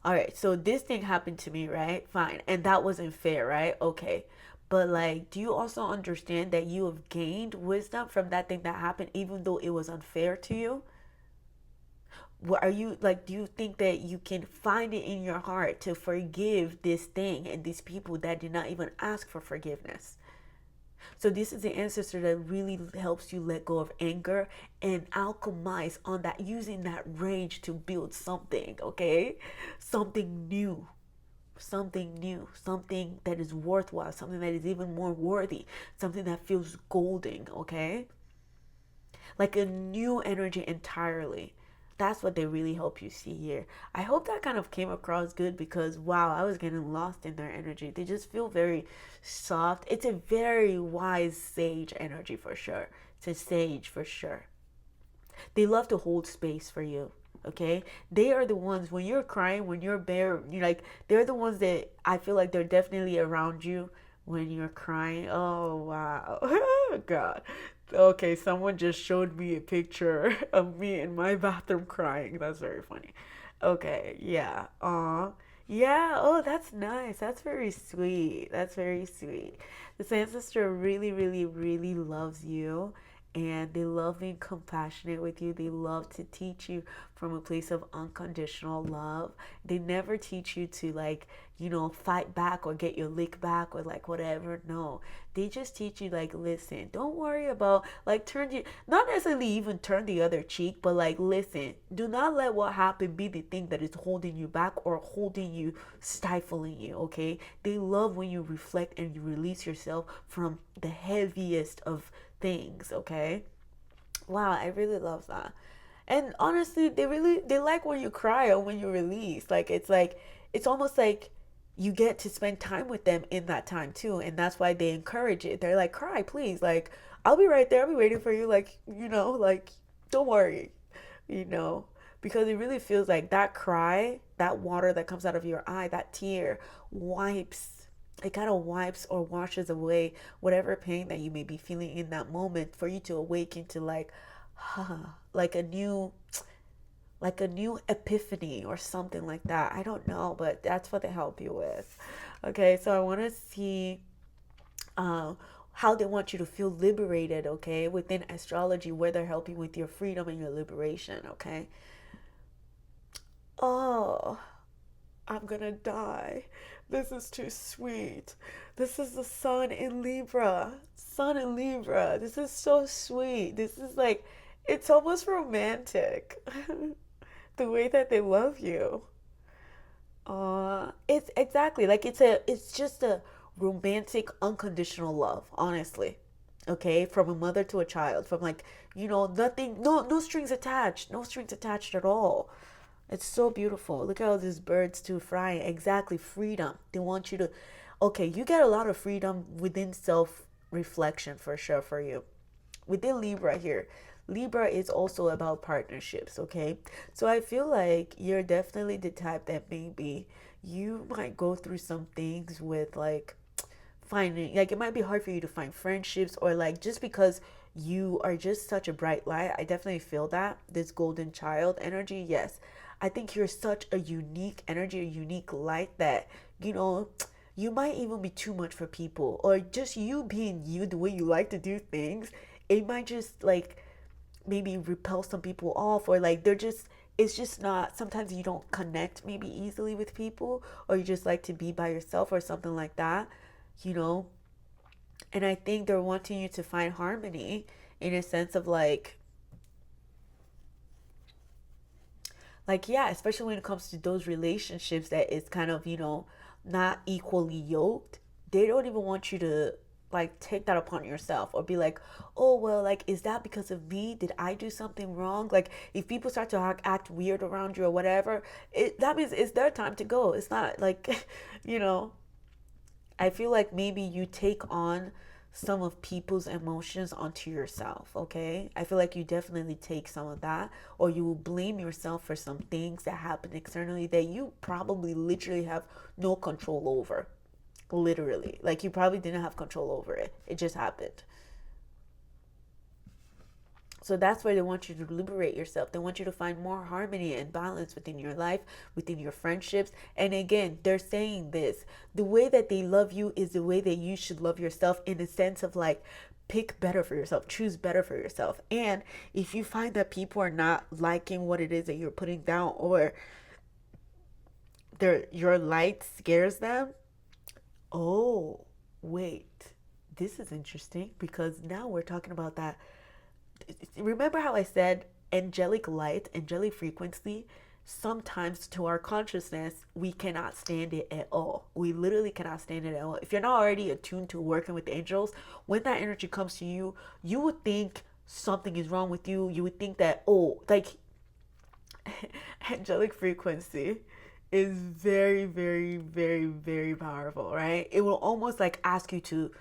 all right, so this thing happened to me, right? Fine. And that wasn't fair, right? Okay. But like, do you also understand that you have gained wisdom from that thing that happened, even though it was unfair to you? What are you like? Do you think that you can find it in your heart to forgive this thing and these people that did not even ask for forgiveness? So this is the ancestor that really helps you let go of anger and alchemize on that, using that rage to build something, okay? Something new, something new, something that is worthwhile, something that is even more worthy, something that feels golden, okay? Like a new energy entirely. That's what they really help you see here. I hope that kind of came across good because wow, I was getting lost in their energy. They just feel very soft. It's a very wise sage energy for sure. It's a sage for sure. They love to hold space for you. Okay, they are the ones when you're crying, when you're bare, you're like they're the ones that I feel like they're definitely around you when you're crying. Oh wow, God. Okay, someone just showed me a picture of me in my bathroom crying. That's very funny. Okay, yeah. Yeah, oh, that's nice. That's very sweet. That's very sweet. This ancestor really, really, really loves you and they love being compassionate with you. They love to teach you from a place of unconditional love. They never teach you to like, fight back or get your lick back or like whatever. No. They just teach you like, listen, don't worry about like turn you not necessarily even turn the other cheek, but like listen, do not let what happened be the thing that is holding you back or holding you, stifling you, okay? They love when you reflect and you release yourself from the heaviest of things, okay? Wow, I really love that. And honestly, they like when you cry or when you release. Like it's almost like you get to spend time with them in that time too, and that's why they encourage it. They're like, "Cry, please. Like, I'll be right there. I'll be waiting for you. Like, like don't worry." You know, because it really feels like that cry, that water that comes out of your eye, that tear wipes it kind of wipes or washes away whatever pain that you may be feeling in that moment for you to awaken to like like a new epiphany or something like that. I don't know, but that's what they help you with. Okay, so I want to see um, how they want you to feel liberated, okay, within astrology, where they're helping with your freedom and your liberation, okay? Oh, I'm gonna die. This is too sweet. This is the sun in Libra. Sun in Libra. This is so sweet. This is like, it's almost romantic. The way that they love you. It's exactly like it's just a romantic, unconditional love, honestly. Okay, from a mother to a child, from like, nothing, no strings attached, no strings attached at all. It's so beautiful. Look at all these birds too flying. Exactly, freedom. They want you to, okay, you get a lot of freedom within self reflection for sure for you. Within Libra here, Libra is also about partnerships, okay? So I feel like you're definitely the type that maybe you might go through some things with like finding, like it might be hard for you to find friendships or like just because you are just such a bright light. I definitely feel that this golden child energy. Yes, I think you're such a unique energy, a unique light that you know you might even be too much for people, or just you being you the way you like to do things, it might just like maybe repel some people off, or like they're just, it's just not, sometimes you don't connect maybe easily with people, or you just like to be by yourself or something like that, you know. And I think they're wanting you to find harmony in a sense of like yeah, especially when it comes to those relationships that is kind of, not equally yoked. They don't even want you to like take that upon yourself or be like, oh well, like is that because of me, did I do something wrong? Like if people start to act weird around you or whatever, that means it's their time to go. It's not like you know I feel like maybe you take on some of people's emotions onto yourself, okay? I feel like you definitely take some of that, or you will blame yourself for some things that happen externally that you probably literally have no control over. Literally. Like you probably didn't have control over it. It just happened. So that's why they want you to liberate yourself. They want you to find more harmony and balance within your life, within your friendships. And again, they're saying this, the way that they love you is the way that you should love yourself, in the sense of like, pick better for yourself, choose better for yourself. And if you find that people are not liking what it is that you're putting down, or your light scares them, oh, wait, this is interesting, because now we're talking about that. Remember how I said angelic light, angelic frequency? Sometimes to our consciousness, we cannot stand it at all. We literally cannot stand it at all. If you're not already attuned to working with angels, when that energy comes to you, you would think something is wrong with you. You would think that, oh, like, angelic frequency is very, very, very, very powerful, right? It will almost like ask you to,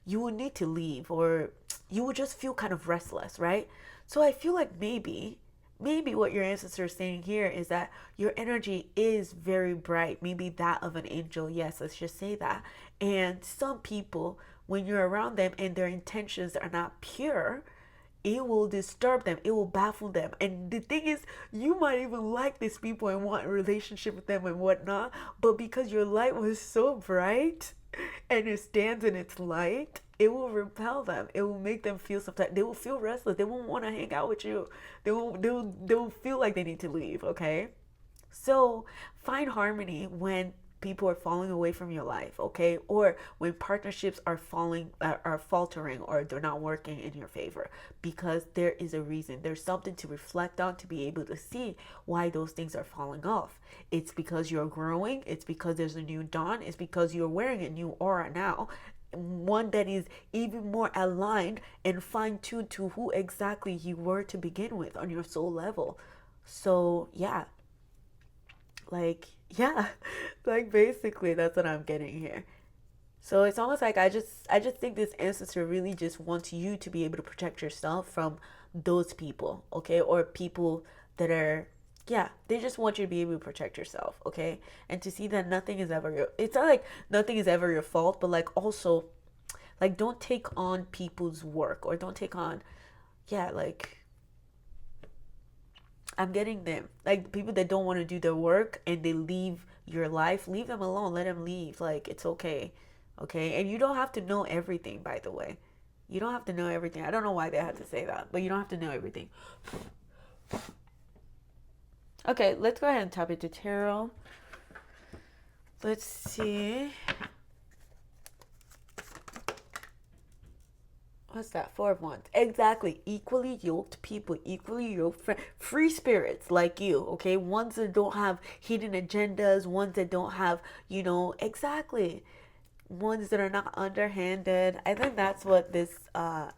you will need to leave, or you will just feel kind of restless, right? So I feel like maybe what your ancestor is saying here is that your energy is very bright, maybe that of an angel. Yes, let's just say that. And some people, when you're around them and their intentions are not pure, it will disturb them, it will baffle them. And the thing is, you might even like these people and want a relationship with them and whatnot, but because your light was so bright and it stands in its light, it will repel them. It will make them feel sometimes, they will feel restless. They won't want to hang out with you. They will feel like they need to leave, okay? So find harmony when people are falling away from your life, okay? Or when partnerships are faltering, or they're not working in your favor, because there is a reason. There's something to reflect on, to be able to see why those things are falling off. It's because you're growing. It's because there's a new dawn. It's because you're wearing a new aura now, one that is even more aligned and fine-tuned to who exactly you were to begin with on your soul level. So yeah, like, yeah, like basically that's what I'm getting here. So it's almost like I just think this ancestor really just wants you to be able to protect yourself from those people, okay? Or people that are, yeah, they just want you to be able to protect yourself, okay? And to see that nothing is ever your, it's not like nothing is ever your fault, but like also, like, don't take on people's work, or don't take on, yeah, like, I'm getting them. Like, people that don't want to do their work and they leave your life, leave them alone. Let them leave. Like, it's okay. Okay? And you don't have to know everything, by the way. You don't have to know everything. I don't know why they had to say that, but you don't have to know everything. Okay, let's go ahead and tap into tarot. Let's see. What's that? Four of Wands. Exactly. Equally yoked people, equally yoked free spirits like you, okay? Ones that don't have hidden agendas, ones that don't have, exactly. Ones that are not underhanded. I think that's what this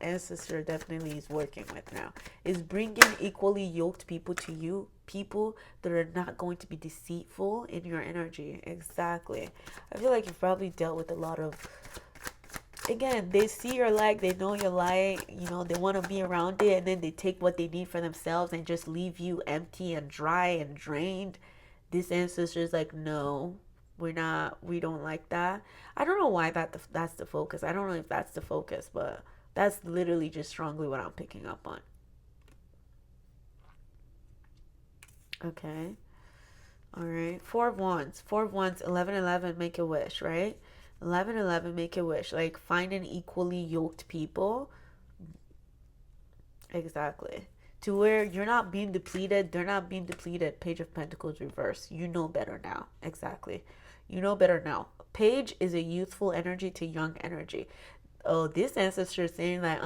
ancestor definitely is working with now, is bringing equally yoked people to you, people that are not going to be deceitful in your energy. Exactly. I feel like you've probably dealt with a lot of, again, they see your light, they know your light, they want to be around it, and then they take what they need for themselves and just leave you empty and dry and drained. This ancestor is like, no, we don't like that. I don't know why that's the focus. I don't know if that's the focus, but that's literally just strongly what I'm picking up on. Okay. All right. Four of Wands. 11:11, make a wish, right? 11:11, make a wish. Like, find an equally yoked people. Exactly. To where you're not being depleted, they're not being depleted. Page of Pentacles reverse. You know better now. Exactly. You know better now. Page is a youthful energy to young energy. Oh, this ancestor is saying like,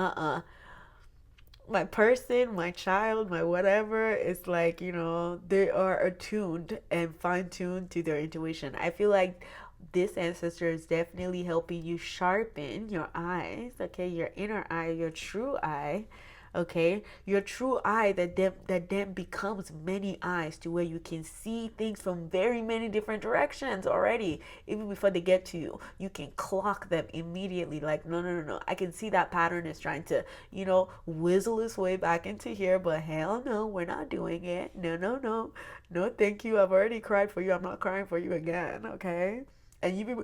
my person, my child, my whatever, is like, they are attuned and fine-tuned to their intuition. I feel like this ancestor is definitely helping you sharpen your eyes, okay? Your inner eye, your true eye, okay? Your true eye that then becomes many eyes, to where you can see things from very many different directions already. Even before they get to you, you can clock them immediately. Like, no. I can see that pattern is trying to, whizzle its way back into here, but hell no, we're not doing it. No, thank you. I've already cried for you. I'm not crying for you again, okay? And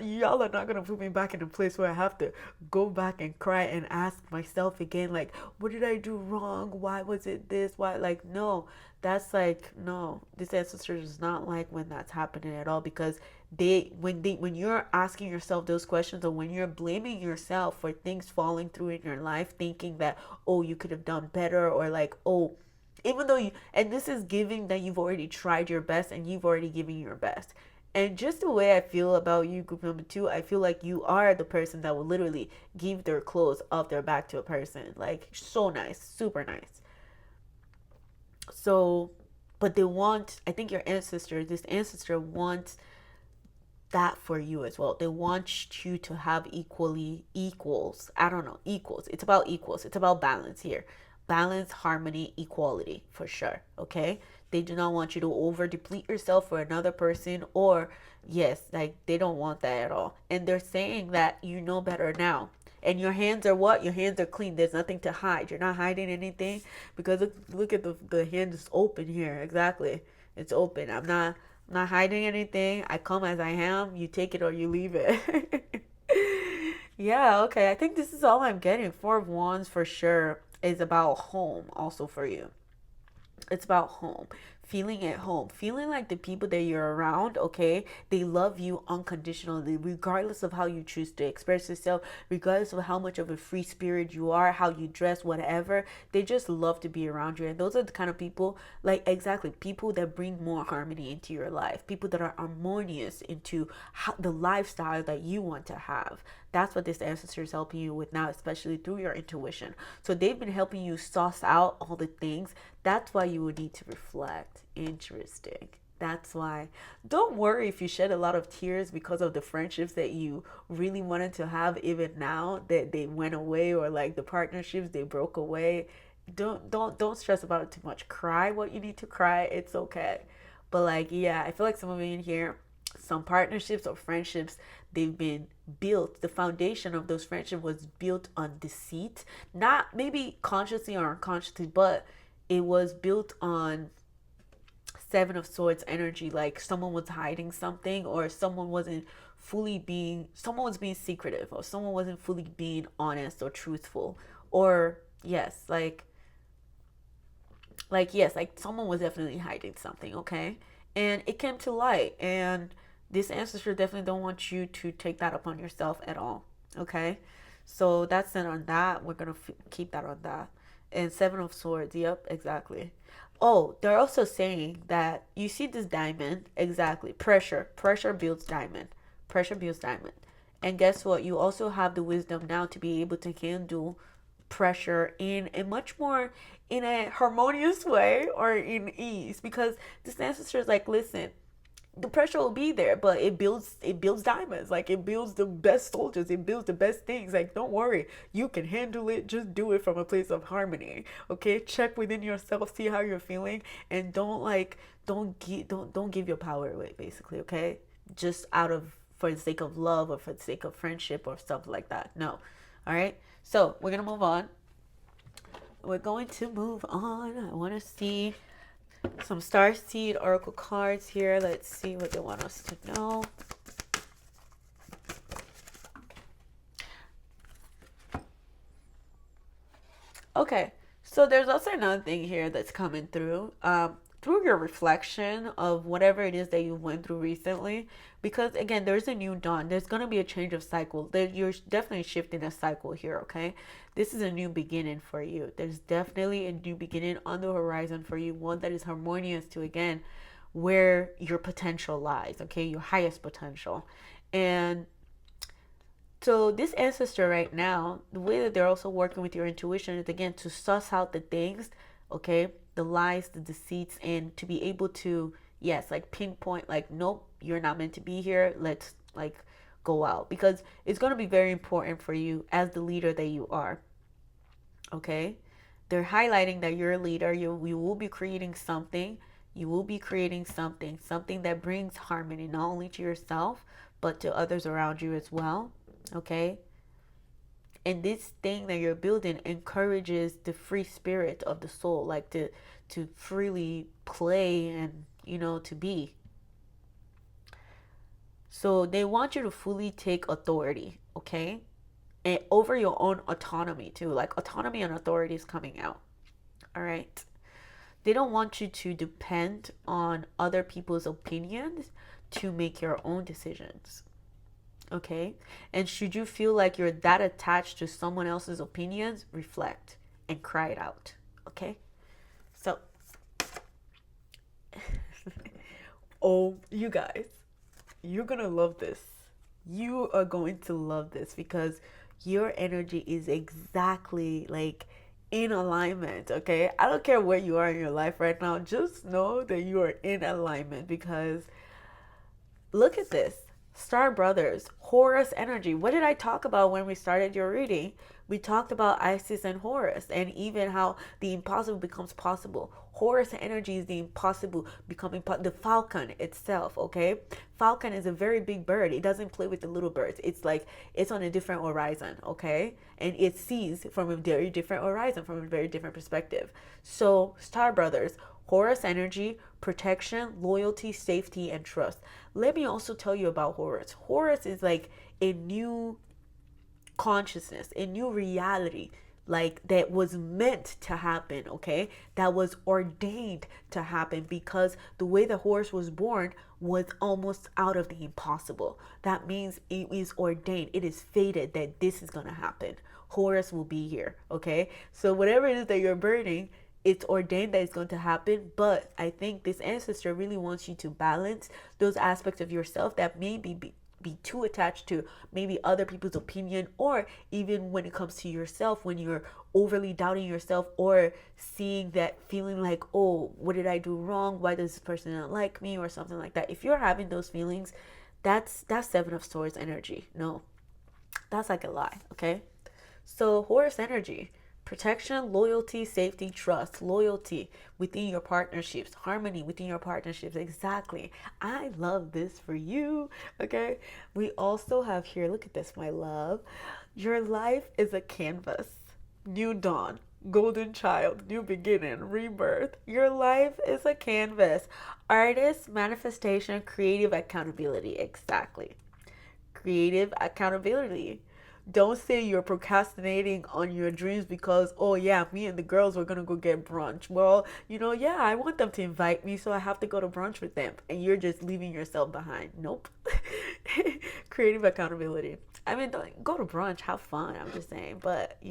y'all are not gonna put me back in a place where I have to go back and cry and ask myself again, like, what did I do wrong? Why was it this? Why? Like, no, that's like, no, this ancestor does not like when that's happening at all, because when you're asking yourself those questions, or when you're blaming yourself for things falling through in your life, thinking that, oh, you could have done better, or like, oh, even though you, and this is giving that you've already tried your best and you've already given your best. And just the way I feel about you, group number two, I feel like you are the person that will literally give their clothes off their back to a person. Like, so nice, super nice. So, but they want, I think this ancestor wants that for you as well. They want you to have equals. I don't know, equals. It's about equals. It's about balance here. Balance, harmony, equality for sure. Okay? They do not want you to over deplete yourself for another person, or yes, like they don't want that at all. And they're saying that you know better now. And your hands are what? Your hands are clean. There's nothing to hide. You're not hiding anything, because look at the hand is open here. Exactly. It's open. I'm not hiding anything. I come as I am. You take it or you leave it. Yeah, okay. I think this is all I'm getting. Four of Wands for sure is about home also for you. It's about home, feeling at home, feeling like the people that you're around, okay, they love you unconditionally, regardless of how you choose to express yourself, regardless of how much of a free spirit you are, how you dress, whatever. They just love to be around you. And those are the kind of people, like, exactly, people that bring more harmony into your life, people that are harmonious into the lifestyle that you want to have. That's what this ancestor is helping you with now, especially through your intuition. So they've been helping you suss out all the things. That's why you would need to reflect. Interesting. That's why. Don't worry if you shed a lot of tears because of the friendships that you really wanted to have, even now that they went away, or like the partnerships they broke away. Don't stress about it too much. Cry what you need to cry. It's okay. But like, yeah, I feel like some of you in here, some partnerships or friendships, they've been built, the foundation of those friendships was built on deceit, not maybe consciously or unconsciously, but it was built on Seven of Swords energy. Like someone was hiding something, or someone was being secretive, or someone wasn't fully being honest or truthful, or yes, yes, like someone was definitely hiding something, okay? And it came to light, and this ancestor definitely don't want you to take that upon yourself at all, okay? So that's it on that. We're gonna keep that on that. And Seven of Swords, yep, exactly. Oh, they're also saying that you see this diamond, exactly. Pressure builds diamond. Pressure builds diamond. And guess what? You also have the wisdom now to be able to handle pressure in a much more, in a harmonious way, or in ease, because this ancestor is like, listen, the pressure will be there, but it builds diamonds. Like, it builds the best soldiers, it builds the best things. Like, don't worry, you can handle it. Just do it from a place of harmony, okay? Check within yourself, see how you're feeling, and don't give your power away, basically, okay? Just out of, for the sake of love, or for the sake of friendship, or stuff like that. No. All right, so we're gonna move on. I want to see some star seed oracle cards here. Let's see what they want us to know. Okay, so there's also another thing here that's coming through your reflection of whatever it is that you went through recently. Because again, there's a new dawn. There's going to be a change of cycle. You're definitely shifting a cycle here, okay? This is a new beginning for you. There's definitely a new beginning on the horizon for you, one that is harmonious to, again, where your potential lies, okay? Your highest potential. And so this ancestor right now, the way that they're also working with your intuition is, again, to suss out the things, okay, the lies, the deceits, and to be able to, yes, like pinpoint, like, nope, you're not meant to be here. Let's like go out, because it's going to be very important for you as the leader that you are, okay? They're highlighting that you're a leader. You will be creating something. You will be creating something that brings harmony, not only to yourself, but to others around you as well. Okay, and this thing that you're building encourages the free spirit of the soul, like to freely play and, to be. So they want you to fully take authority, okay? And over your own autonomy too. Like autonomy and authority is coming out. All right. They don't want you to depend on other people's opinions to make your own decisions. Okay? And should you feel like you're that attached to someone else's opinions, reflect and cry it out. Okay? So, oh, you guys, you're gonna love this. You are going to love this because your energy is exactly like in alignment. Okay, I don't care where you are in your life right now, just know that you are in alignment. Because look at this, star brothers, Horus energy. What did I talk about when we started your reading? We talked about Isis and Horus, and even how the impossible becomes possible. Horus energy is the impossible becoming the falcon itself. Okay, falcon is a very big bird. It doesn't play with the little birds. It's like it's on a different horizon. Okay, and it sees from a very different horizon, from a very different perspective. So star brothers, Horus energy, protection, loyalty, safety, and trust. Let me also tell you about Horus. Horus is like a new consciousness, a new reality, like that was meant to happen, okay? That was ordained to happen because the way the horse was born was almost out of the impossible. That means it is ordained, it is fated that this is gonna happen. Horus will be here, okay? So whatever it is that you're burning, it's ordained that it's going to happen. But I think this ancestor really wants you to balance those aspects of yourself that maybe be too attached to maybe other people's opinion, or even when it comes to yourself, when you're overly doubting yourself or seeing that feeling like, oh, what did I do wrong? Why does this person not like me, or something like that? If you're having those feelings, that's Seven of Swords energy. No, that's like a lie. Okay, so Horus energy, protection, loyalty, safety, trust, loyalty within your partnerships, harmony within your partnerships. Exactly. I love this for you. Okay. We also have here, look at this, my love. Your life is a canvas. New dawn, golden child, new beginning, rebirth. Your life is a canvas. Artist, manifestation, creative accountability. Exactly. Creative accountability. Don't say you're procrastinating on your dreams because, oh yeah, me and the girls were gonna go get brunch. Well, yeah, I want them to invite me, so I have to go to brunch with them. And you're just leaving yourself behind. Nope. Creative accountability. I mean, don't go to brunch, have fun. I'm just saying, but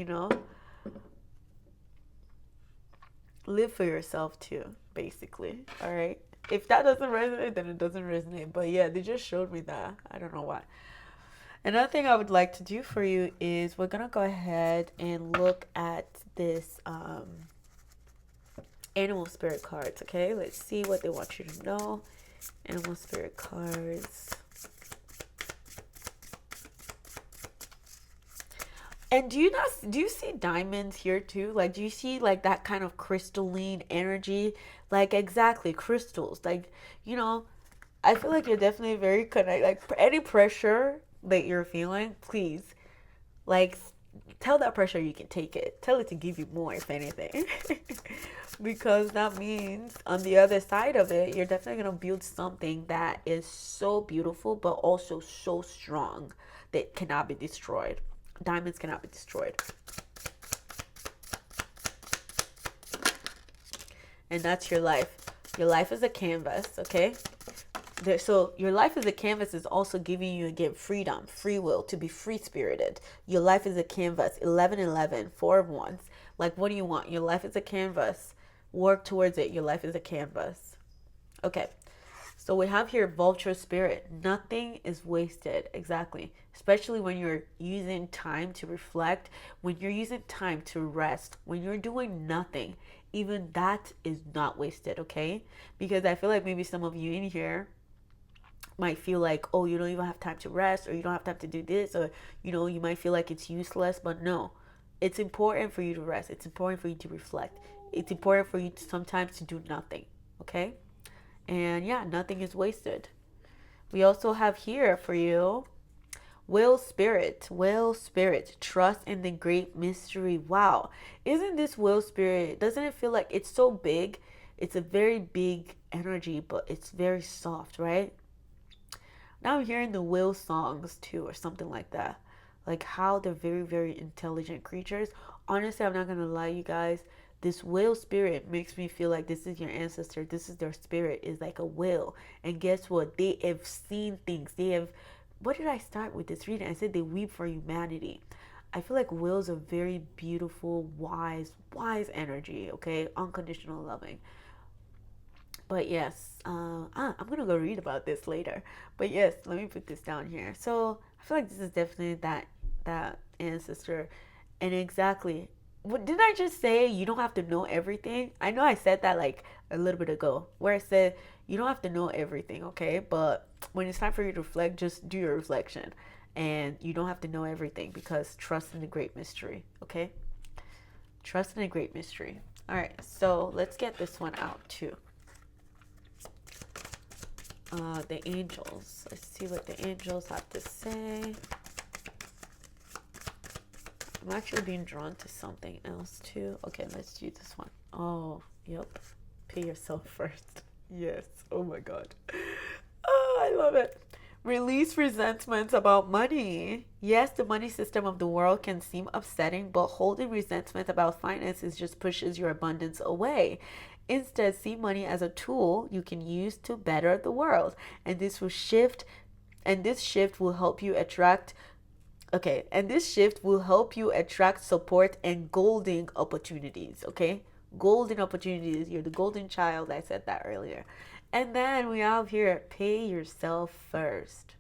live for yourself too, basically. All right. If that doesn't resonate, then it doesn't resonate. But yeah, they just showed me that. I don't know why. Another thing I would like to do for you is we're going to go ahead and look at this animal spirit cards, okay? Let's see what they want you to know. Animal spirit cards. And do you see diamonds here too? Like, do you see like that kind of crystalline energy? Like, exactly, crystals. Like, I feel like you're definitely very connected. Like, any pressure that you're feeling, please, like, tell that pressure you can take it. Tell it to give you more, if anything. Because that means on the other side of it, you're definitely going to build something that is so beautiful, but also so strong that cannot be destroyed. Diamonds cannot be destroyed. And that's your life. Your life is a canvas, okay? So your life as a canvas is also giving you again freedom, free will, to be free spirited. Your life is a canvas. 1111, 4 of Wands. Like, what do you want? Your life is a canvas. Work towards it. Your life is a canvas. Okay. So we have here vulture spirit. Nothing is wasted. Exactly. Especially when you're using time to reflect, when you're using time to rest, when you're doing nothing. Even that is not wasted, okay? Because I feel like maybe some of you in here might feel like, oh, you don't even have time to rest, or you don't have time to do this, or you might feel like it's useless. But no, it's important for you to rest. It's important for you to reflect. It's important for you to sometimes to do nothing, okay? And yeah, nothing is wasted. We also have here for you will spirit, trust in the great mystery. Wow, isn't this will spirit, doesn't it feel like it's so big? It's a very big energy, but it's very soft, right? Now I'm hearing the whale songs too, or something like that. Like how they're very, very intelligent creatures. Honestly, I'm not gonna lie, you guys. This whale spirit makes me feel like this is your ancestor. This is their spirit, is like a whale. And guess what? They have seen things. They have. What did I start with this reading? I said they weep for humanity. I feel like whales are very beautiful, wise energy. Okay, unconditional loving. But yes, I'm gonna go read about this later. But yes, let me put this down here. So I feel like this is definitely that ancestor, and exactly. What didn't I just say? You don't have to know everything. I know I said that like a little bit ago, where I said you don't have to know everything, okay? But when it's time for you to reflect, just do your reflection, and you don't have to know everything because trust in the great mystery, okay? Trust in the great mystery. All right, so let's get this one out too. The angels. Let's see what the angels have to say. I'm actually being drawn to something else too. Okay, let's do this one. Oh, yep. Pay yourself first. Yes. Oh my God. Oh, I love it. Release resentments about money. Yes, the money system of the world can seem upsetting, but holding resentment about finances just pushes your abundance away. Instead, see money as a tool you can use to better the world. And this shift will help you attract support and golden opportunities, okay? Golden opportunities. You're the golden child. I said that earlier. And then we have here, pay yourself first.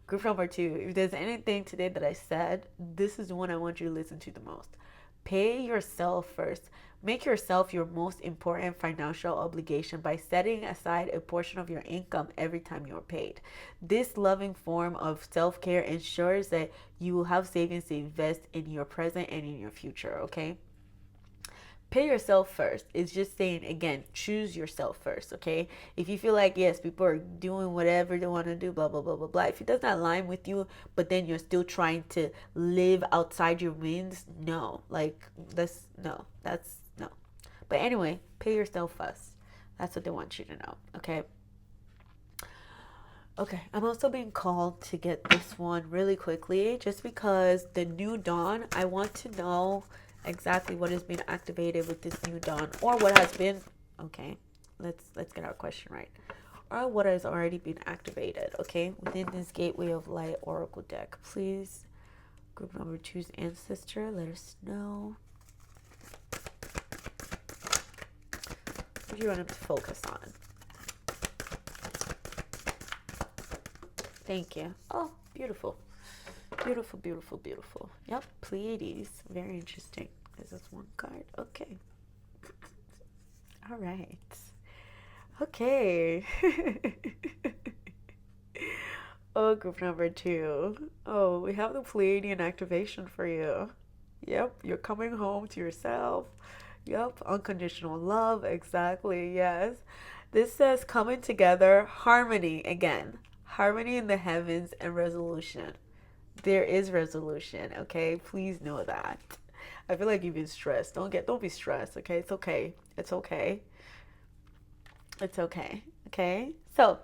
Group number 2, if there's anything today that I said, this is the one I want you to listen to the most. Pay yourself first. Make yourself your most important financial obligation by setting aside a portion of your income every time you're paid. This loving form of self-care ensures that you will have savings to invest in your present and in your future, okay? Pay yourself first. It's just saying, again, choose yourself first, okay? If you feel like, yes, people are doing whatever they want to do, blah, blah, blah, blah, blah. If it does not align with you, but then you're still trying to live outside your means, no. Like, that's no. But anyway, pay yourself first. That's what they want you to know, okay? Okay, I'm also being called to get this one really quickly just because the new dawn, I want to know exactly what is being activated with this new dawn, or what has been, okay, let's get our question right, or what has already been activated, okay, within this Gateway of Light Oracle deck. Please, group number 2's ancestor, let us know what you want them to focus on. Thank you. Oh, beautiful. Beautiful, beautiful, beautiful. Yep, Pleiades. Very interesting. Is this one card? Okay. All right. Okay. Oh, group number 2. Oh, we have the Pleiadian activation for you. Yep, you're coming home to yourself. Yep, unconditional love. Exactly, yes. This says coming together, harmony again. Harmony in the heavens and resolution. There is resolution, okay? Please know that. I feel like you've been stressed. Don't be stressed, okay? It's okay. It's okay. It's okay. Okay? So,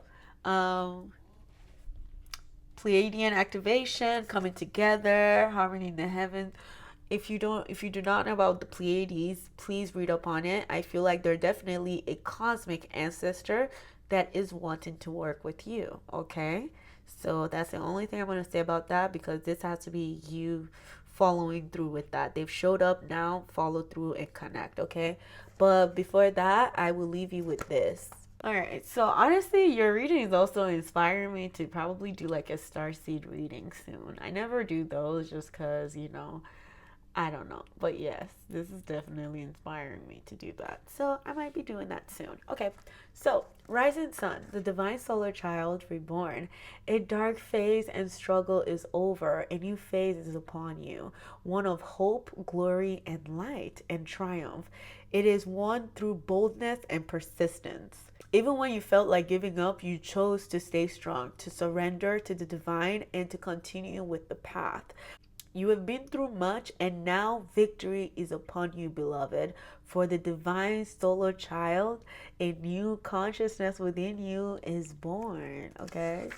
Pleiadian activation, coming together, harmony in the heavens. If you do not know about the Pleiades, please read up on it. I feel like they're definitely a cosmic ancestor that is wanting to work with you, okay? So that's the only thing I'm going to say about that, because this has to be you following through with that. They've showed up, now follow through and connect, okay? But before that, I will leave you with this. All right, so honestly, your reading is also inspiring me to probably do like a starseed reading soon. I never do those just because, I don't know. But yes, this is definitely inspiring me to do that. So I might be doing that soon. Okay, so rising sun, the divine solar child reborn. A dark phase and struggle is over. A new phase is upon you. One of hope, glory, and light and triumph. It is one through boldness and persistence. Even when you felt like giving up, you chose to stay strong, to surrender to the divine, and to continue with the path. You have been through much, and now victory is upon you, beloved. For the divine solar child, a new consciousness within you is born. Okay?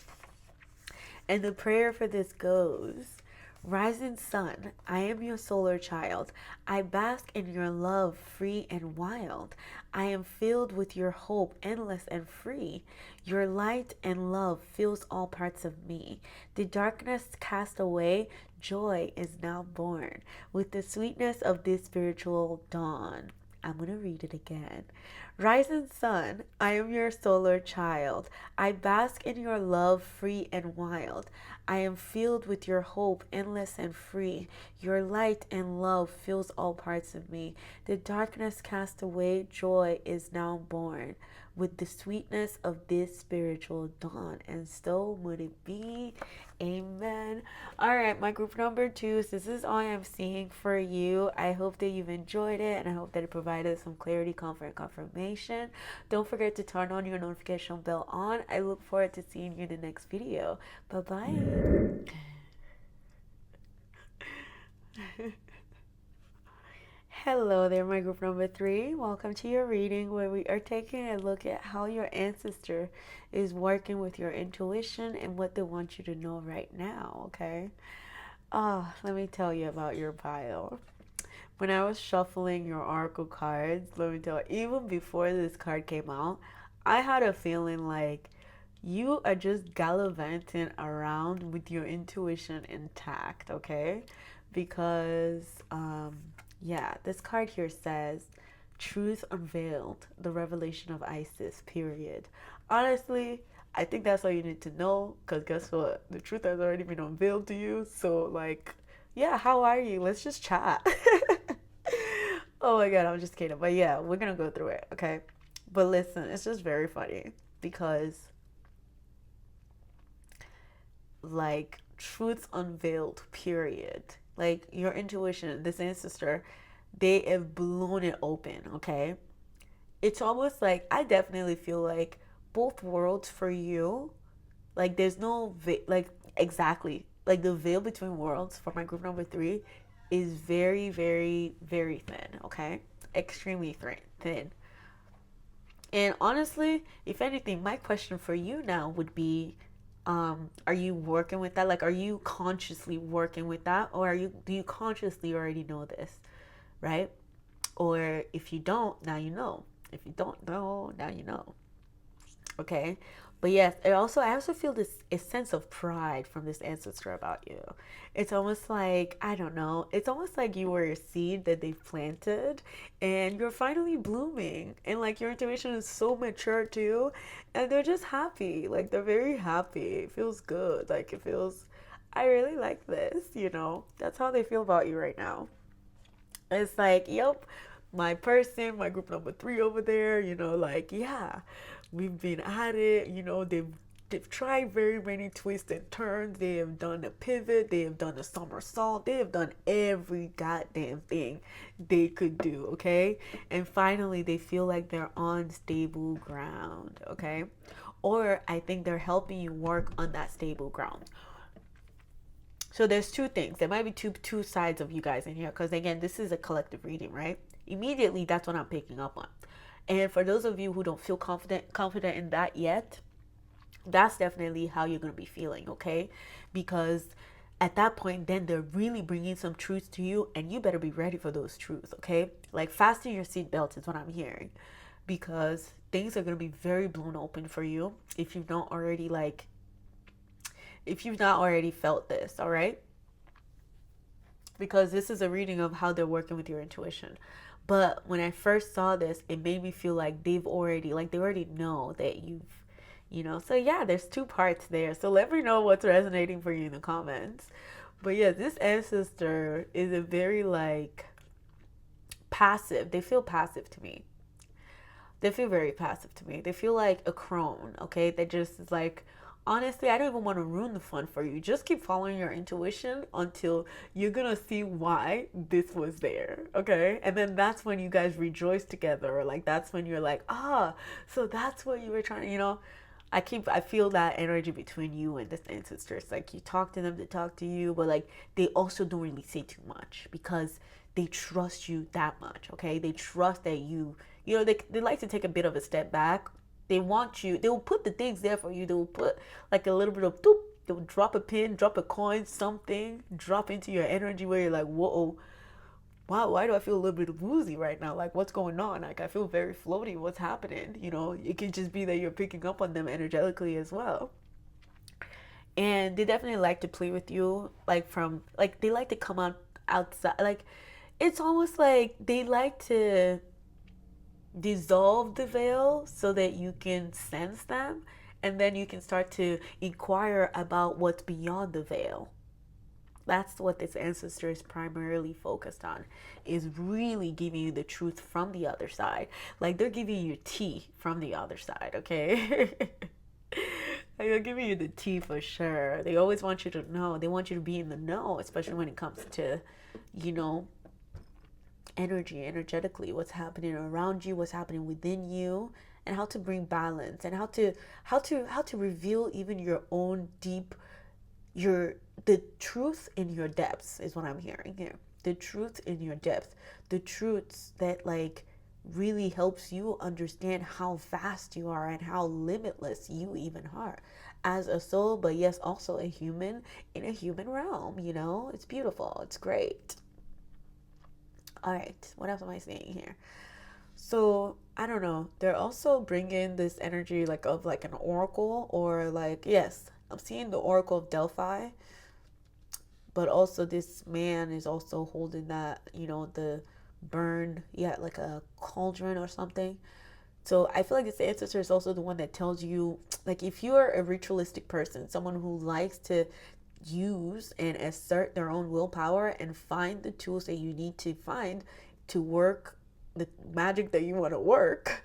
And the prayer for this goes, Rising sun, I am your solar child. I bask in your love, free and wild. I am filled with your hope, endless and free. Your light and love fills all parts of me. The darkness cast away, joy is now born. With the sweetness of this spiritual dawn. I'm going to read it again. Rising sun, I am your solar child. I bask in your love, free and wild. I am filled with your hope, endless and free. Your light and love fills all parts of me. The darkness cast away, joy is now born. With the sweetness of this spiritual dawn. And so would it be. Amen. All right, my group number 2. So this is all I'm seeing for you. I hope that you've enjoyed it, and I hope that it provided some clarity, comfort, and confirmation. Don't forget to turn on your notification bell on. I look forward to seeing you in the next video. Bye-bye. Hello there, my group number 3. Welcome to your reading, where we are taking a look at how your ancestor is working with your intuition and what they want you to know right now, okay? Let me tell you about your bio. When I was shuffling your oracle cards, let me tell you, even before this card came out, I had a feeling like you are just gallivanting around with your intuition intact, okay? Because, yeah, this card here says, truth unveiled, the revelation of Isis, period. Honestly, I think that's all you need to know, because guess what? The truth has already been unveiled to you. So, like, yeah, how are you? Let's just chat. Oh my God, I'm just kidding. But yeah, we're going to go through it, okay? But listen, it's just very funny because, like, truths unveiled, period. Like, your intuition, this ancestor, they have blown it open, okay? It's almost like, I definitely feel like both worlds for you, like, there's no, like, exactly, like, the veil between worlds for my group number 3 is very, very, very thin, okay? Extremely thin. And honestly, if anything, my question for you now would be, are you working with that? Like, are you consciously working with that? Or do you consciously already know this, right? Or if you don't, now you know. If you don't know, now you know. Okay? But yes, I also feel a sense of pride from this ancestor about you. It's almost like, I don't know, it's almost like you were a seed that they've planted and you're finally blooming. And like your intuition is so mature too. And they're just happy. Like they're very happy. It feels good. Like it feels, I really like this, you know? That's how they feel about you right now. It's like, yep, my person, my group number 3 over there, you know, like, yeah, we've been at it, you know, they've tried very many twists and turns. They have done a pivot, they have done a somersault, they have done every goddamn thing they could do, okay? And finally they feel like they're on stable ground, okay? Or I think they're helping you work on that stable ground. So there's two things. There might be two sides of you guys in here, because again, this is a collective reading, right? Immediately, that's what I'm picking up on. And for those of you who don't feel confident in that yet, that's definitely how you're going to be feeling, okay? Because at that point, then they're really bringing some truths to you, and you better be ready for those truths, okay? Like fasten your seatbelt is what I'm hearing, because things are going to be very blown open for you if you've not already felt this, all right? Because this is a reading of how they're working with your intuition. But when I first saw this, it made me feel like they already know that you know. So yeah, there's two parts there. So let me know what's resonating for you in the comments. But yeah, this ancestor is a very like passive. They feel passive to me. They feel very passive to me. They feel like a crone, okay? They just is like, honestly, I don't even want to ruin the fun for you. Just keep following your intuition until you're going to see why this was there, okay? And then that's when you guys rejoice together. Like, that's when you're like, so that's what you were trying to, you know? I feel that energy between you and this ancestor. It's like you talk to them, they talk to you, but like they also don't really say too much because they trust you that much, okay? They trust that you know, they like to take a bit of a step back. They want you, they will put the things there for you. They will put like a little bit of doop they'll drop a pin, drop a coin, something, drop into your energy where you're like, whoa, wow, why do I feel a little bit woozy right now? Like, what's going on? Like, I feel very floaty. What's happening? You know, it could just be that you're picking up on them energetically as well. And they definitely like to play with you, like, from, like, they like to come out outside. Like, it's almost like they like to dissolve the veil so that you can sense them. And then you can start to inquire about what's beyond the veil. That's what this ancestor is primarily focused on, is really giving you the truth from the other side. Like, they're giving you tea from the other side, okay? Like, they're giving you the tea for sure. They always want you to know. They want you to be in the know, especially when it comes to, you know, energetically, what's happening around you, what's happening within you, and how to bring balance, and how to reveal even your own deep, the truth in your depths is what I'm hearing here. The truth in your depth, the truths that, like, really helps you understand how vast you are and how limitless you even are as a soul, but yes, also a human in a human realm. You know, it's beautiful, it's great. All right, what else am I seeing here? So I don't know, they're also bringing this energy, like, of like an oracle, or like, yes, I'm seeing the Oracle of Delphi, but also this man is also holding that, you know, the burn, yeah, like a cauldron or something. So I feel like this ancestor is also the one that tells you, like, if you are a ritualistic person, someone who likes to use and assert their own willpower and find the tools that you need to find to work the magic that you want to work,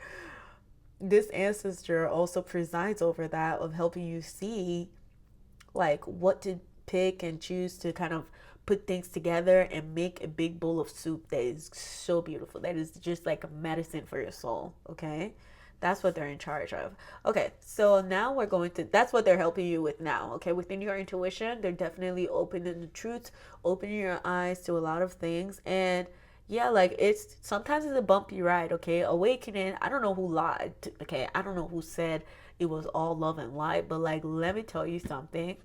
this ancestor also presides over that, of helping you see, like, what to pick and choose to kind of put things together and make a big bowl of soup that is so beautiful, that is just like a medicine for your soul. Okay, that's what they're in charge of. Okay, so now we're going to, that's what they're helping you with now. Okay, within your intuition, they're definitely opening the truth, opening your eyes to a lot of things. And yeah, like, it's sometimes it's a bumpy ride. Okay, awakening, I don't know who lied. Okay, I don't know who said it was all love and light, but, like, let me tell you something,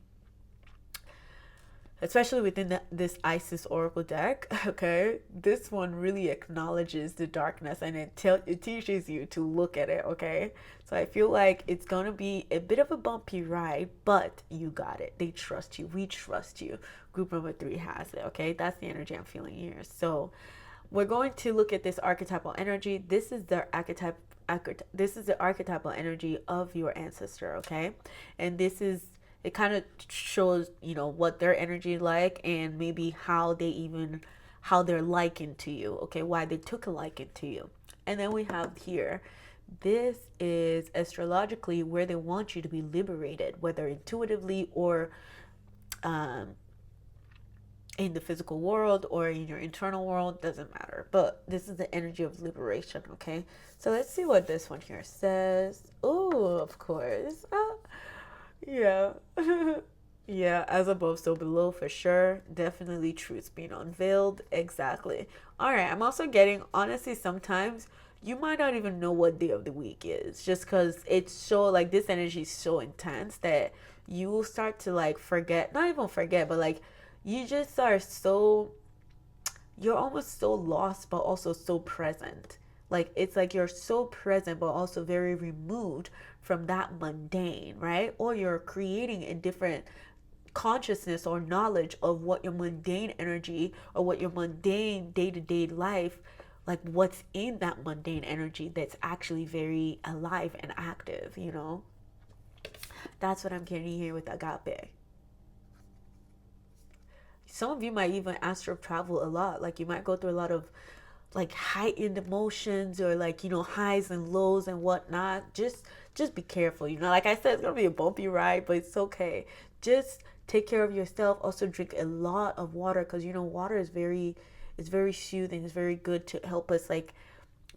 especially within this Isis Oracle deck. Okay, this one really acknowledges the darkness, and it teaches you to look at it. Okay, so I feel like it's gonna be a bit of a bumpy ride, but you got it. They trust you. We trust you. Group number 3 has it. Okay, that's the energy I'm feeling here. So we're going to look at this archetypal energy. This is the this is the archetypal energy of your ancestor. Okay, and this is, it kind of shows, you know, what their energy is like, and maybe how they're likened to you. Okay, why they took a liking to you. And then we have here, this is astrologically where they want you to be liberated, whether intuitively or in the physical world or in your internal world, doesn't matter. But this is the energy of liberation. Okay, so let's see what this one here says. Oh, of course. Yeah. Yeah, as above, so below, for sure. Definitely truths being unveiled. Exactly. All right, I'm also getting, honestly, sometimes you might not even know what day of the week is, just because it's so, like, this energy is so intense that you will start to, like, forget, not even forget, but, like, you just are so, you're almost so lost, but also so present. Like, it's like you're so present, but also very removed from that mundane, right? Or you're creating a different consciousness or knowledge of what your mundane energy, or what your mundane day-to-day life, like, what's in that mundane energy that's actually very alive and active, you know? That's what I'm getting here with agape. Some of you might even astral travel a lot. Like, you might go through a lot of, like, heightened emotions, or, like, you know, highs and lows and whatnot. Just be careful, you know. Like I said, it's gonna be a bumpy ride, but it's okay. Just take care of yourself. Also drink a lot of water, because, you know, water is very soothing. It's very good to help us, like,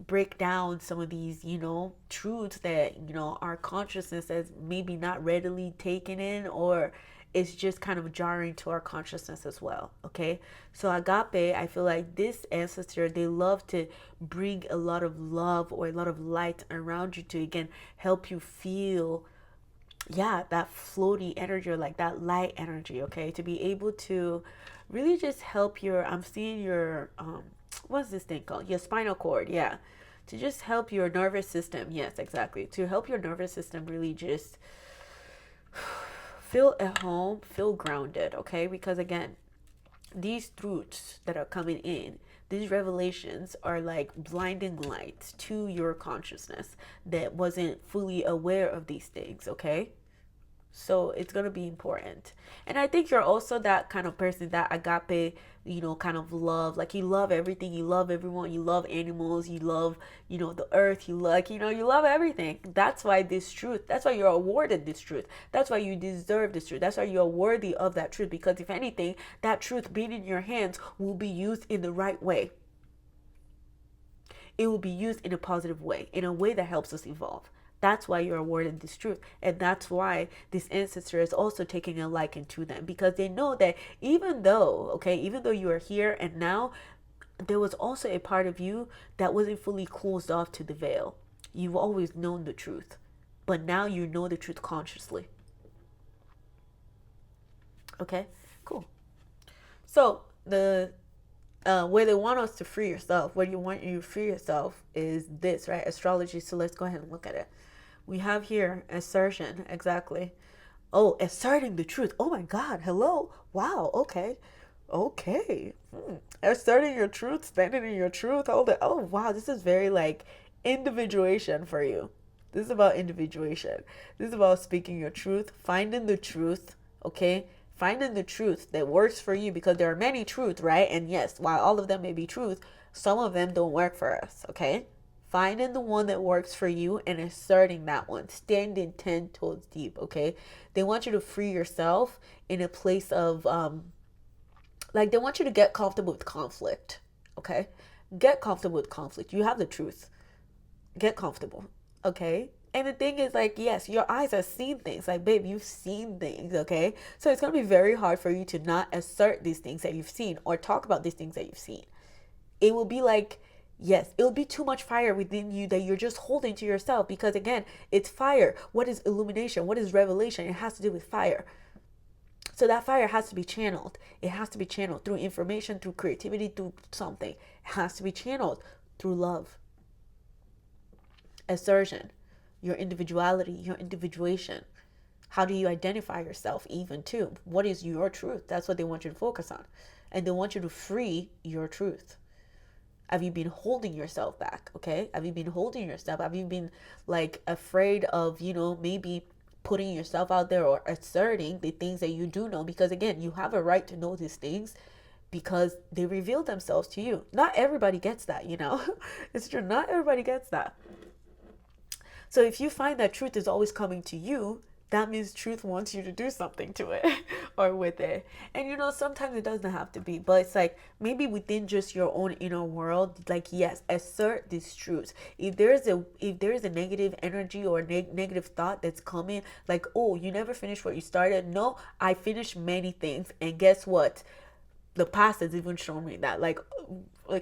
break down some of these, you know, truths that, you know, our consciousness has maybe not readily taken in, or it's just kind of jarring to our consciousness as well. Okay, so agape, I feel like this ancestor, they love to bring a lot of love or a lot of light around you to, again, help you feel yeah, that floaty energy, or like that light energy, okay? To be able to really just help your, I'm seeing your, what's this thing called? Your spinal cord, yeah. To just help your nervous system, yes, exactly. To help your nervous system really just feel at home, feel grounded, okay? Because again, these truths that are coming in, these revelations are like blinding lights to your consciousness that wasn't fully aware of these things, okay? So it's going to be important. And I think you're also that kind of person, that agape, kind of love. Like you love everything. You love everyone. You love animals. You love, the earth. You like, you love everything. That's why this truth, that's why you're awarded this truth. That's why you deserve this truth. That's why you're worthy of that truth. Because if anything, that truth being in your hands will be used in the right way. It will be used in a positive way, in a way that helps us evolve. That's why you're awarded this truth. And that's why this ancestor is also taking a liking to them, because they know that even though you are here and now, there was also a part of you that wasn't fully closed off to the veil. You've always known the truth, but now you know the truth consciously. Okay, cool. So the where they want us to free yourself, where you want you to free yourself is this, right? Astrology. So let's go ahead and look at it. We have here assertion, exactly. Oh, asserting the truth. Oh my God. Hello. Wow. Okay. Okay. Asserting your truth, standing in your truth. Hold it. Oh wow. This is very like individuation for you. This is about individuation. This is about speaking your truth, finding the truth. Okay. Finding the truth that works for you, because there are many truths, right? And yes, while all of them may be truth, some of them don't work for us. Okay. Finding the one that works for you and asserting that one, standing 10 toes deep. Okay, they want you to free yourself in a place of like, they want you to get comfortable with conflict. Okay, get comfortable with conflict. You have the truth. Get comfortable. Okay. And the thing is, like, yes, your eyes have seen things. Like, babe, you've seen things, okay? So it's going to be very hard for you to not assert these things that you've seen, or talk about these things that you've seen. It will be like, yes, it'll be too much fire within you that you're just holding to yourself, because again, it's fire. What is illumination? What is revelation? It has to do with fire. So that fire has to be channeled. It has to be channeled through information, through creativity, through something. It has to be channeled through love, assertion, your individuality, your individuation. How do you identify yourself even too? What is your truth? That's what they want you to focus on. And they want you to free your truth. Have you been holding yourself back? Okay. Have you been holding yourself? Have you been like afraid of, maybe putting yourself out there or asserting the things that you do know? Because again, you have a right to know these things because they reveal themselves to you. Not everybody gets that, It's true. Not everybody gets that. So if you find that truth is always coming to you, that means truth wants you to do something to it or with it. And sometimes it doesn't have to be, but it's like maybe within just your own inner world, like, yes, assert these truths. If there's a negative energy or negative thought that's coming, like, oh, you never finished what you started. No, I finished many things, and guess what? The past has even shown me that, like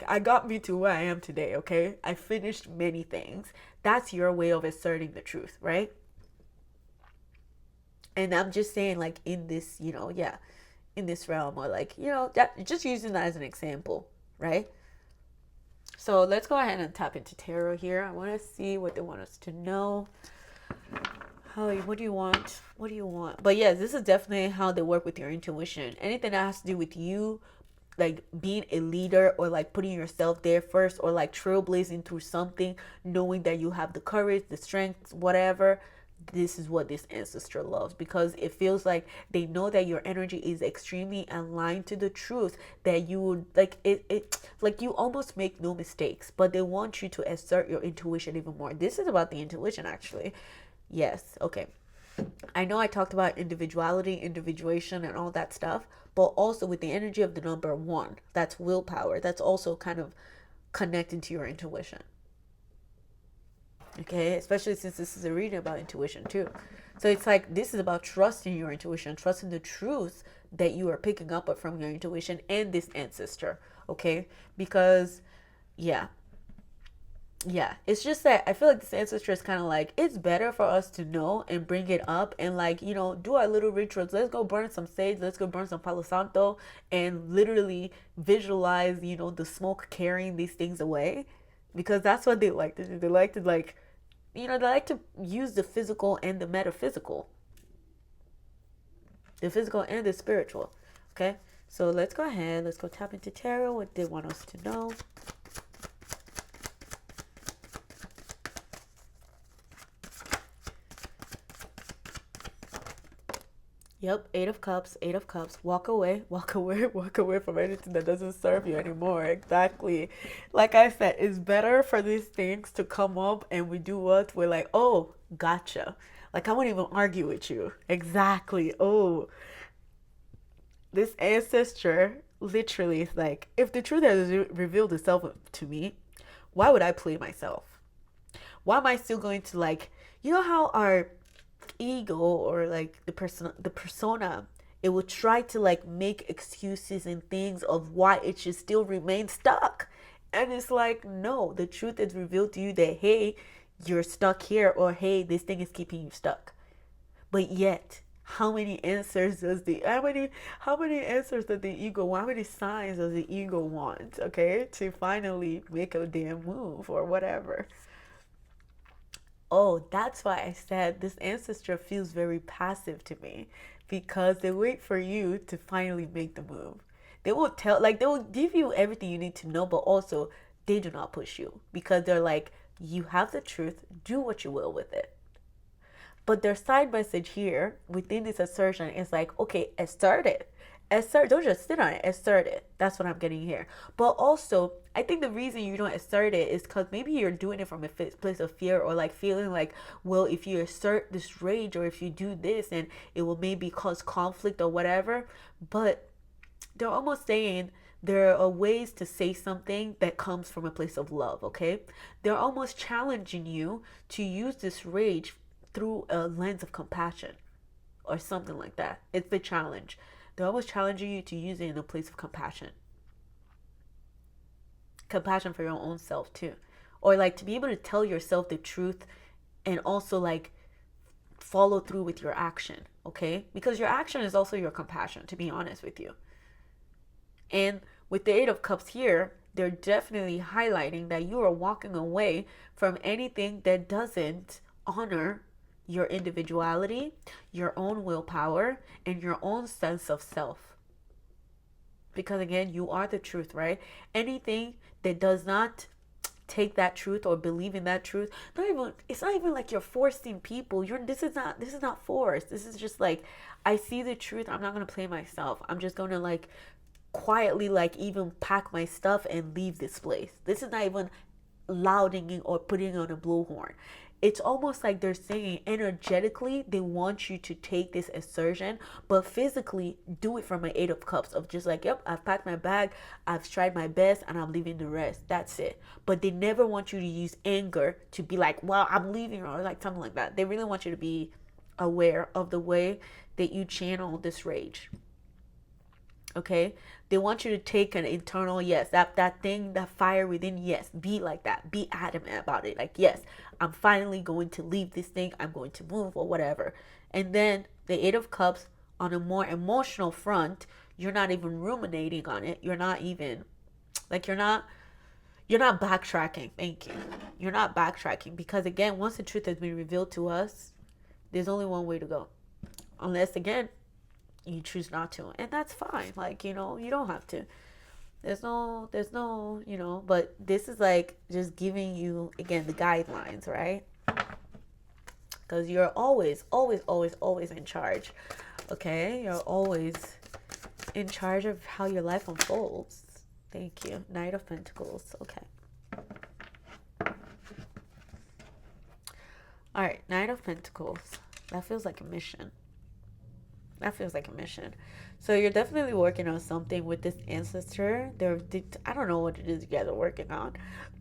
I got me to where I am today. Okay, I finished many things. That's your way of asserting the truth, right? And I'm just saying, like, in this, in this realm, or like, that, just using that as an example, right? So let's go ahead and tap into tarot here. I want to see what they want us to know. What do you want? What do you want? But yes, this is definitely how they work with your intuition. Anything that has to do with you, like being a leader, or like putting yourself there first, or like trailblazing through something, knowing that you have the courage, the strength, whatever. This is what this ancestor loves, because it feels like they know that your energy is extremely aligned to the truth, that you would like it like you almost make no mistakes, but they want you to assert your intuition even more. This is about the intuition, actually. Yes. Okay. I know I talked about individuality, individuation, and all that stuff, but also with the energy of the number 1, that's willpower. That's also kind of connected to your intuition. Okay, especially since this is a reading about intuition too. So it's like, this is about trusting your intuition, trusting the truth that you are picking up from your intuition and this ancestor. Okay, because yeah, Yeah, it's just that I feel like this ancestor is kind of like, it's better for us to know and bring it up and, like, you know, do our little rituals. Let's go burn some sage, let's go burn some palo santo, and literally visualize, you know, the smoke carrying these things away, because that's what they like to do. They like to, like, you know, they like to use the physical and the metaphysical, the physical and the spiritual. Okay, so let's go ahead, let's go tap into tarot, what they want us to know. Yep, Eight of Cups, Eight of Cups. Walk away, walk away, walk away from anything that doesn't serve you anymore. Exactly. Like I said, it's better for these things to come up and we do what? We're like, oh, gotcha. Like, I won't even argue with you. Exactly. Oh, this ancestor literally is like, if the truth has revealed itself to me, why would I play myself? Why am I still going to, like, you know how our ego, or like the persona, it will try to like make excuses and things of why it should still remain stuck. And it's like, no, the truth is revealed to you that, hey, you're stuck here, or hey, this thing is keeping you stuck. But yet, how many answers does the how many answers does the ego want? How many signs does the ego want, okay, to finally make a damn move or whatever? Oh, that's why I said this ancestor feels very passive to me, because they wait for you to finally make the move. They will tell, like, they will give you everything you need to know, but also they do not push you, because they're like, you have the truth, do what you will with it. But their side message here within this assertion is like, okay, assert it. Assert, don't just sit on it, assert it. That's what I'm getting here. But also, I think the reason you don't assert it is because maybe you're doing it from a place of fear, or like feeling like, well, if you assert this rage, or if you do this, and it will maybe cause conflict or whatever. But they're almost saying there are ways to say something that comes from a place of love, okay? They're almost challenging you to use this rage through a lens of compassion or something like that. It's the challenge. They're always challenging you to use it in a place of compassion. Compassion for your own self too. Or like to be able to tell yourself the truth and also like follow through with your action, okay? Because your action is also your compassion, to be honest with you. And with the Eight of Cups here, they're definitely highlighting that you are walking away from anything that doesn't honor your individuality, your own willpower, and your own sense of self. Because again, you are the truth, right? Anything that does not take that truth or believe in that truth, not even, it's not even like you're forcing people. This is not forced. This is just like, I see the truth. I'm not gonna play myself. I'm just gonna like quietly like even pack my stuff and leave this place. This is not even louding or putting on a blowhorn. It's almost like they're saying energetically they want you to take this assertion, but physically do it from an Eight of Cups of just like, yep, I've packed my bag, I've tried my best, and I'm leaving the rest. That's it. But they never want you to use anger to be like, well, I'm leaving, or like something like that. They really want you to be aware of the way that you channel this rage. Okay, they want you to take an internal, yes, that thing, that fire within, yes, be like that, be adamant about it, like, yes, I'm finally going to leave this thing, I'm going to move or whatever. And then the Eight of Cups, on a more emotional front, you're not even ruminating on it, you're not even like, you're not backtracking. Thank you. You're not backtracking, because again, once the truth has been revealed to us, there's only one way to go, unless again you choose not to, and that's fine. Like, you know, you don't have to. There's no, you know, but this is like just giving you again the guidelines, right? Because you're always in charge. Okay, you're always in charge of how your life unfolds. Thank you. Knight of Pentacles. Okay. All right, Knight of Pentacles. That feels like a mission. That feels like a mission. So you're definitely working on something with this ancestor. I don't know what it is you guys are working on,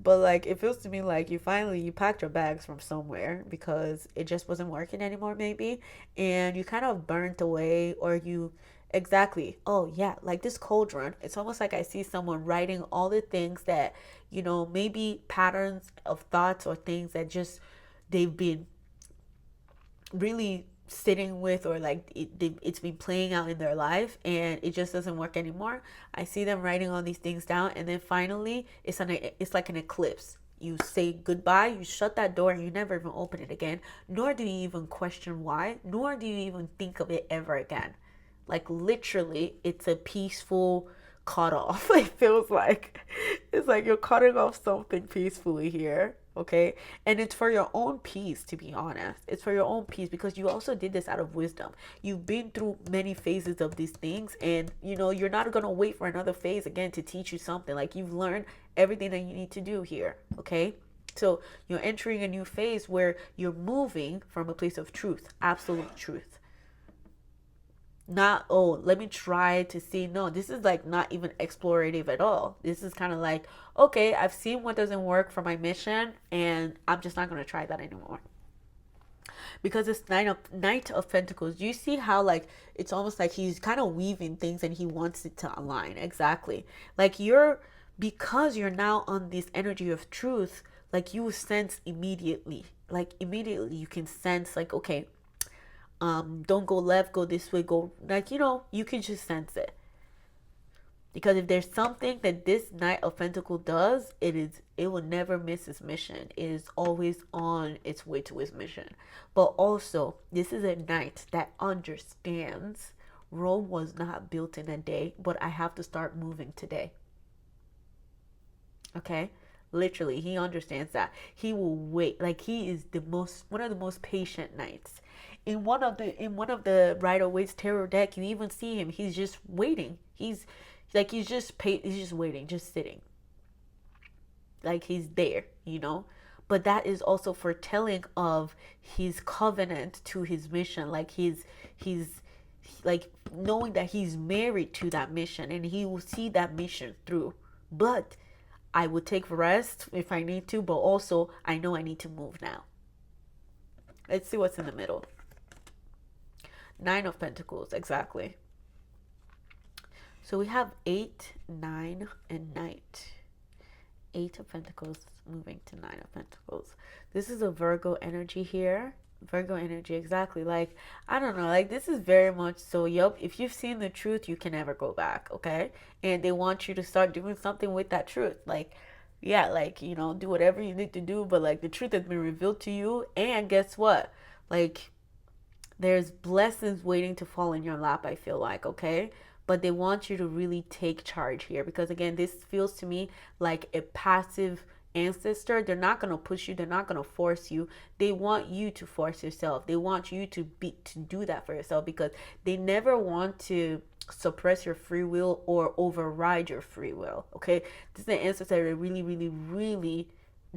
but like it feels to me like you packed your bags from somewhere because it just wasn't working anymore, maybe, and you kind of burnt away, or you Exactly. Oh, yeah. Like this cauldron, it's almost like I see someone writing all the things that, maybe patterns of thoughts or things that just they've been really sitting with, or like it's been playing out in their life and it just doesn't work anymore. I see them writing all these things down, and then finally it's like an eclipse. You say goodbye, you shut that door, and you never even open it again, nor do you even question why, nor do you even think of it ever again. Like literally, it's a peaceful cut off. It feels like it's like you're cutting off something peacefully here. Okay. And it's for your own peace, to be honest. It's for your own peace, because you also did this out of wisdom. You've been through many phases of these things, and you're not going to wait for another phase again to teach you something. Like you've learned everything that you need to do here. Okay. So you're entering a new phase where you're moving from a place of truth, absolute truth. Not, oh, let me try to see. No, this is like not even explorative at all. This is kind of like, okay, I've seen what doesn't work for my mission, and I'm just not going to try that anymore. Because it's Knight of Pentacles, you see how like it's almost like he's kind of weaving things and he wants it to align. Exactly. Like because you're now on this energy of truth, like you sense immediately. Like immediately you can sense like, okay, don't go left, go this way, go, like, you can just sense it. Because if there's something that this Knight of Pentacles does, it will never miss its mission. It is always on its way to its mission. But also, this is a knight that understands Rome was not built in a day, but I have to start moving today. Okay? Literally, he understands that. He will wait. Like he is one of the most patient knights. In one of the Rider-Waite's tarot deck, you even see him. He's just waiting. He's just waiting, just sitting. Like he's there, But that is also foretelling of his covenant to his mission. Like he's like knowing that he's married to that mission and he will see that mission through. But I will take rest if I need to, but also I know I need to move now. Let's see what's in the middle. Nine of Pentacles, exactly. So we have 8, 9, and Knight. 8 of Pentacles moving to 9 of Pentacles. This is a Virgo energy here. Virgo energy, exactly. Like, I don't know, like this is very much so, yep, if you've seen the truth, you can never go back, okay? And they want you to start doing something with that truth. Like, yeah, like, do whatever you need to do, but like the truth has been revealed to you, and guess what? Like, there's blessings waiting to fall in your lap, I feel like, okay? But they want you to really take charge here, because again, this feels to me like a passive ancestor. They're not going to push you, they're not going to force you. They want you to force yourself. They want you to do that for yourself, because they never want to suppress your free will or override your free will. Okay, this is an ancestor that really, really, really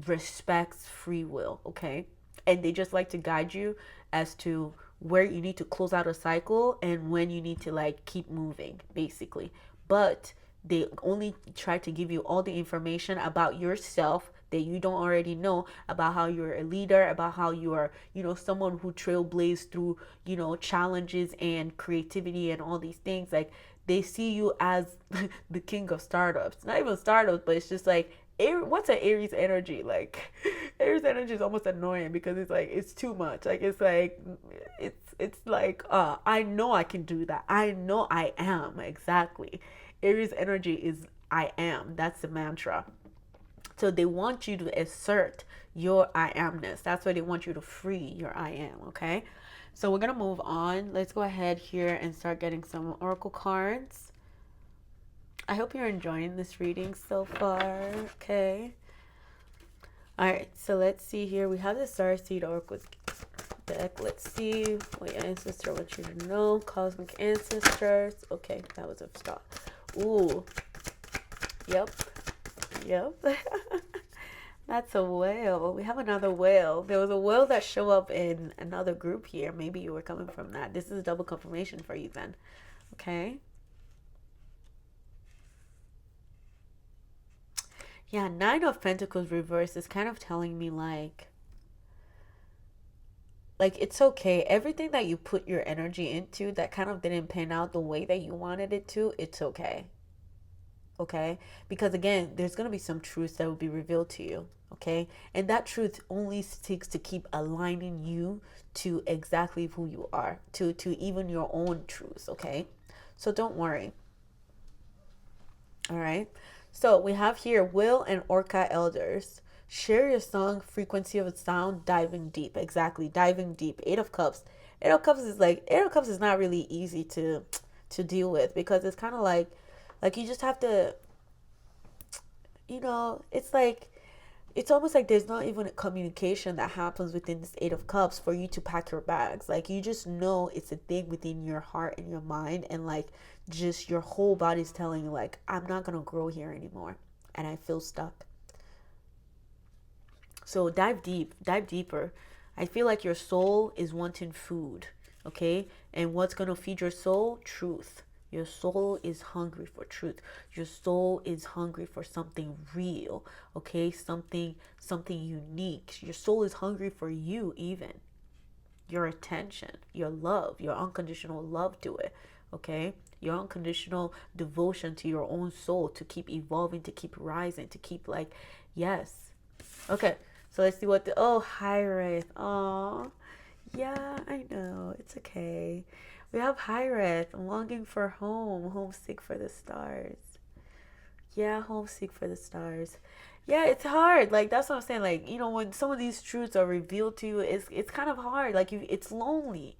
respects free will. Okay, and they just like to guide you as to where you need to close out a cycle and when you need to like keep moving, basically. But they only try to give you all the information about yourself that you don't already know, about how you're a leader, about how you are, someone who trailblazed through, challenges and creativity and all these things. Like they see you as the king of startups. Not even startups, but it's just like, what's an Aries energy? Like Aries energy is almost annoying, because it's like it's too much. Like it's like I know I can do that. I know I am. Exactly. Aries energy is I am. That's the mantra. So they want you to assert your I amness. That's why they want you to free your I am. Okay. So we're gonna move on. Let's go ahead here and start getting some oracle cards. I hope you're enjoying this reading so far. Okay. All right. So let's see here. We have the Starseed Oracle deck. Let's see what your ancestor wants you to know. Cosmic ancestors. Okay, that was a stop. Ooh. Yep. That's a whale. We have another whale. There was a whale that showed up in another group here. Maybe you were coming from that. This is a double confirmation for you then. Okay. Yeah, Nine of Pentacles reverse is kind of telling me like like, it's okay. Everything that you put your energy into that kind of didn't pan out the way that you wanted it to, it's okay. Okay? Because again, there's going to be some truths that will be revealed to you. Okay? And that truth only seeks to keep aligning you to exactly who you are, to even your own truths. Okay? So don't worry. All right? So we have here Will and Orca elders. Share your song, frequency of sound, diving deep. Exactly, diving deep. Eight of Cups. Eight of Cups is not really easy to deal with, because it's kind of like you just have to, it's almost like there's not even a communication that happens within this Eight of Cups for you to pack your bags. Like, you just know it's a thing within your heart and your mind, and like just your whole body's telling you, like, I'm not gonna grow here anymore and I feel stuck. So dive deeper. I feel like your soul is wanting food, okay? And what's gonna feed your soul? Truth. Your soul is hungry for truth. Your soul is hungry for something real, okay? Something unique. Your soul is hungry for you, even. Your attention, your love, your unconditional love to it, okay? Your unconditional devotion to your own soul, to keep evolving, to keep rising, to keep like, yes. Okay, so let's see what hi Wraith. Oh, yeah, I know. It's okay. We have Hi Wraith, longing for home, homesick for the stars. Yeah, homesick for the stars. Yeah, it's hard. Like, that's what I'm saying. Like, when some of these truths are revealed to you, it's kind of hard. Like, it's lonely.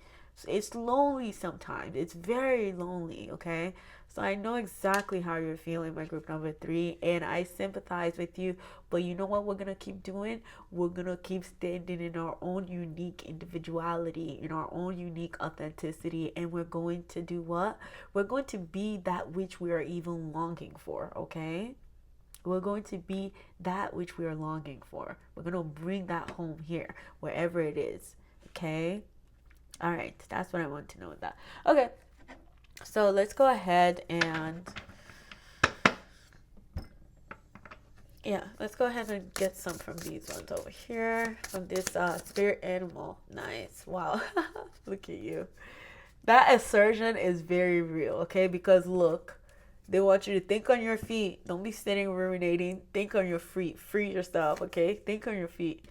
It's lonely sometimes. It's very lonely, okay? So I know exactly how you're feeling, my group number 3, and I sympathize with you. But you know what we're going to keep doing? We're going to keep standing in our own unique individuality, in our own unique authenticity, and we're going to do what? We're going to be that which we are even longing for, okay? We're going to be that which we are longing for. We're going to bring that home here, wherever it is, okay? All right, that's what I want to know with that. Okay, so let's go ahead and let's go ahead and get some from these ones over here, from this spirit animal. Nice. Wow. Look at you. That assertion is very real, okay? Because look, they want you to think on your feet. Don't be sitting ruminating. Think on your feet. Free yourself, okay? Think on your feet.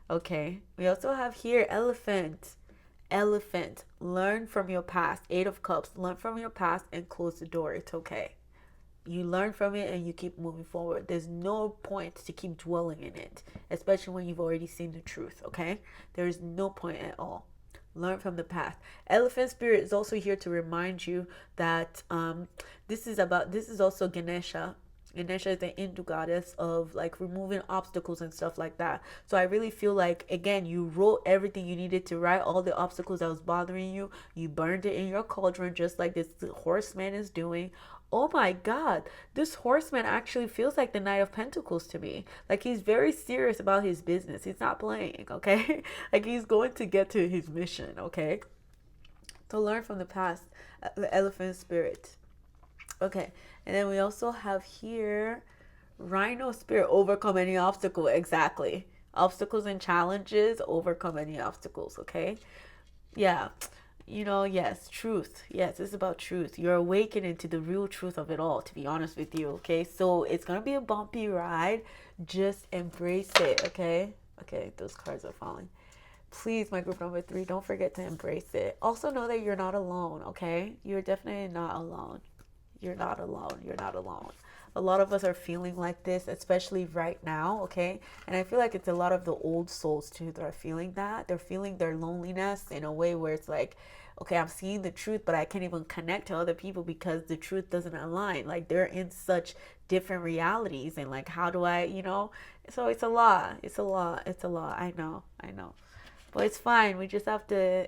Okay. We also have here elephant. Elephant. Learn from your past. Eight of Cups. Learn from your past and close the door. It's okay. You learn from it and you keep moving forward. There's no point to keep dwelling in it, especially when you've already seen the truth, okay? There is no point at all. Learn from the past. Elephant spirit is also here to remind you that this is also Ganesha. Ganesha is the Hindu goddess of like removing obstacles and stuff like that. So I really feel like, again, you wrote everything you needed to write, all the obstacles that was bothering you. You burned it in your cauldron, just like this horseman is doing. Oh my God, this horseman actually feels like the Knight of Pentacles to me. Like, he's very serious about his business. He's not playing, okay? Like, he's going to get to his mission, okay? To learn from the past, the elephant spirit. Okay, and then we also have here Rhino spirit, overcome any obstacle. Exactly. Obstacles and challenges, overcome any obstacles, okay? Yeah. Yes, truth. Yes, it's about truth. You're awakening to the real truth of it all, to be honest with you, okay? So it's going to be a bumpy ride. Just embrace it, okay? Okay, those cards are falling. Please, my group number 3, don't forget to embrace it. Also know that you're not alone, okay? You're definitely not alone. You're not alone. You're not alone. A lot of us are feeling like this, especially right now, okay? And I feel like it's a lot of the old souls too that are feeling that. They're feeling their loneliness in a way where it's like, okay, I'm seeing the truth, but I can't even connect to other people because the truth doesn't align. Like, they're in such different realities, and like, how do I, So it's a lot. It's a lot. It's a lot. I know. But it's fine. We just have to,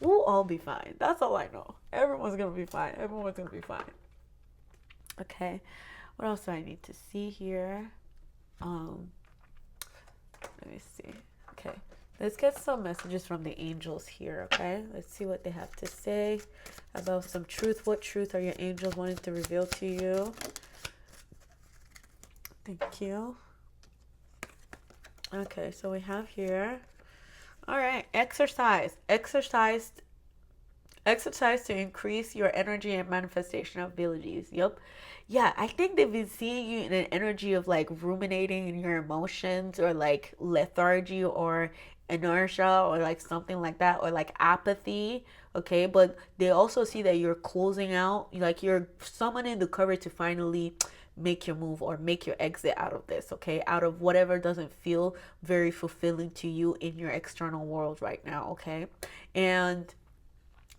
we'll all be fine. That's all I know. Everyone's going to be fine. Everyone's going to be fine. Okay. What else do I need to see here? Let me see. Okay. Let's get some messages from the angels here, okay? Let's see what they have to say about some truth. What truth are your angels wanting to reveal to you? Thank you. Okay, so we have here All right. Exercise to increase your energy and manifestation abilities. Yep. Yeah, I think they've been seeing you in an energy of like ruminating in your emotions, or like lethargy or inertia, or like something like that, or like apathy. Okay. But they also see that you're closing out, like you're summoning the courage to finally make your move or make your exit out of this. Okay. Out of whatever doesn't feel very fulfilling to you in your external world right now. Okay. And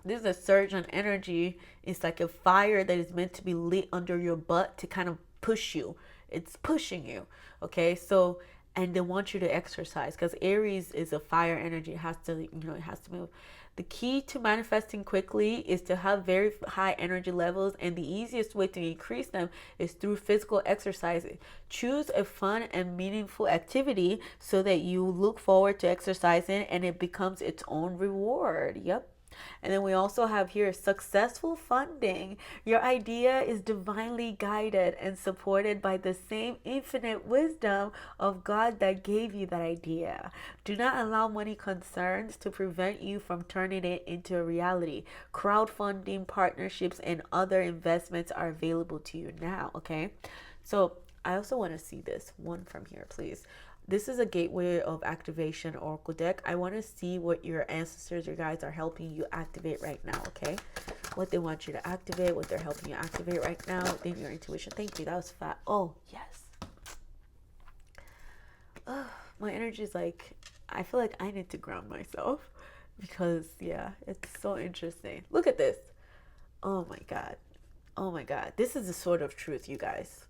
this is a surge on energy. It's like a fire that is meant to be lit under your butt to kind of push you. It's pushing you. Okay. So, and they want you to exercise, because Aries is a fire energy. It has to, it has to move. The key to manifesting quickly is to have very high energy levels, and the easiest way to increase them is through physical exercising. Choose a fun and meaningful activity so that you look forward to exercising and it becomes its own reward. Yep. And then we also have here successful funding. Your idea is divinely guided and supported by the same infinite wisdom of God that gave you that idea. Do not allow money concerns to prevent you from turning it into a reality. Crowdfunding, partnerships, and other investments are available to you now. Okay. So I also want to see this one from here, please. This is a gateway of activation oracle deck. I want to see what your ancestors, your guides, are helping you activate right now. Okay, what they want you to activate, what they're helping you activate right now within your intuition. Thank you. That was fat. Oh yes. My energy is like, I feel like I need to ground myself, because yeah, it's so interesting. Look at this. Oh my god. Oh my god. This is the sword of truth, you guys.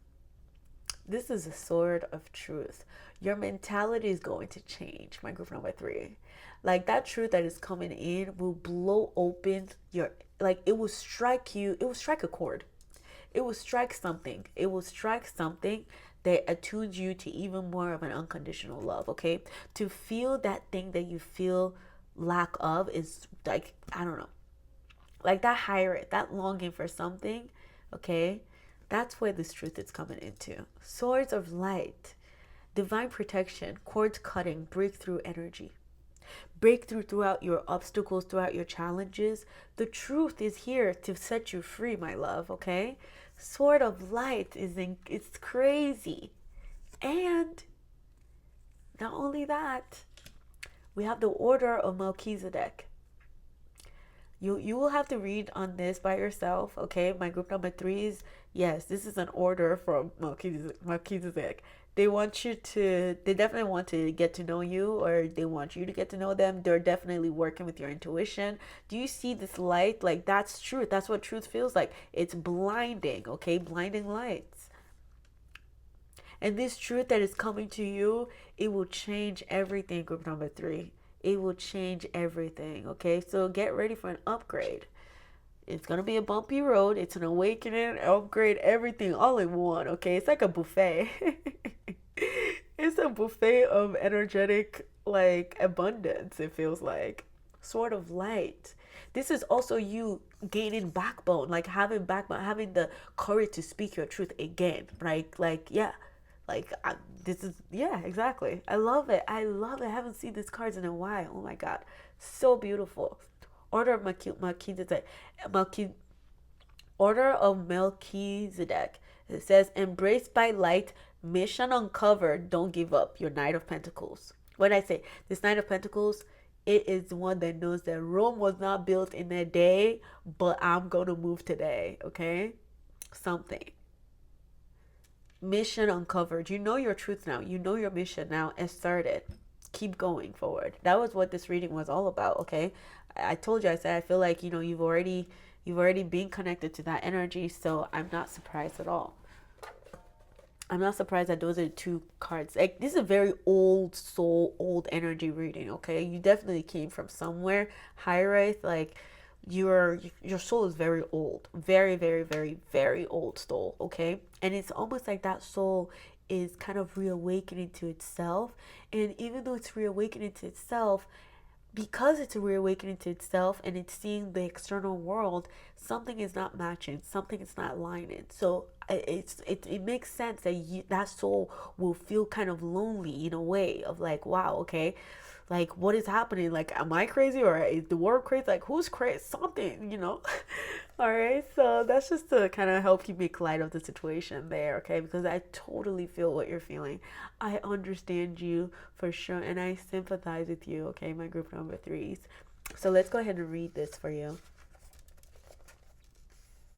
This is a sword of truth. Your mentality is going to change, my group number 3. Like, that truth that is coming in will blow open your, like, it will strike you, it will strike a chord. It will strike something. It will strike something that attunes you to even more of an unconditional love, okay? To feel that thing that you feel lack of is like, I don't know, like that higher, that longing for something, okay? That's where this truth is coming into. Swords of light, divine protection, cord cutting, breakthrough energy. Breakthrough throughout your obstacles, throughout your challenges. The truth is here to set you free, my love, okay? Sword of light it's crazy. And not only that, we have the order of Melchizedek. You will have to read on this by yourself, okay? My group number 3 is, yes, this is an order from Melchizedek. They definitely want to get to know you, or they want you to get to know them. They're definitely working with your intuition. Do you see this light? Like, that's truth. That's what truth feels like. It's blinding, okay? Blinding lights. And this truth that is coming to you, it will change everything, group number 3. It will change everything, okay? So get ready for an upgrade. It's going to be a bumpy road. It's an awakening, upgrade, everything all in one, okay? It's like a buffet. It's a buffet of energetic, like, abundance, it feels like. Sword of light. This is also you gaining backbone, like having backbone, having the courage to speak your truth again, right? Like, yeah. Like, this is, yeah, exactly. I love it. I love it. I haven't seen these cards in a while. Oh my God. So beautiful. Order of Melchizedek. Order of Melchizedek. It says, embraced by light, mission uncovered, don't give up. Your Knight of Pentacles. When I say this Knight of Pentacles, it is the one that knows that Rome was not built in a day, but I'm going to move today. Okay? Something. Mission uncovered. You know your truth now. You know your mission now, and started. Keep going forward. That was what this reading was all about. Okay, I told you. I said I feel like you've already been connected to that energy. So I'm not surprised at all. I'm not surprised that those are 2 cards. Like, this is a very old soul, old energy reading. Okay, you definitely came from somewhere. Hierarch, like, your soul is very old, very, very, very, very old soul, okay? And it's almost like that soul is kind of reawakening to itself. And even though it's reawakening to itself, because it's reawakening to itself and it's seeing the external world, something is not matching, something is not lining. So it makes sense that that soul will feel kind of lonely in a way of like, wow, okay, like, what is happening? Like, am I crazy or is the world crazy? Like, who's crazy? Something, All right, so that's just to kind of help you make light of the situation there, okay? Because I totally feel what you're feeling. I understand you for sure, and I sympathize with you, okay, my group number threes. So let's go ahead and read this for you.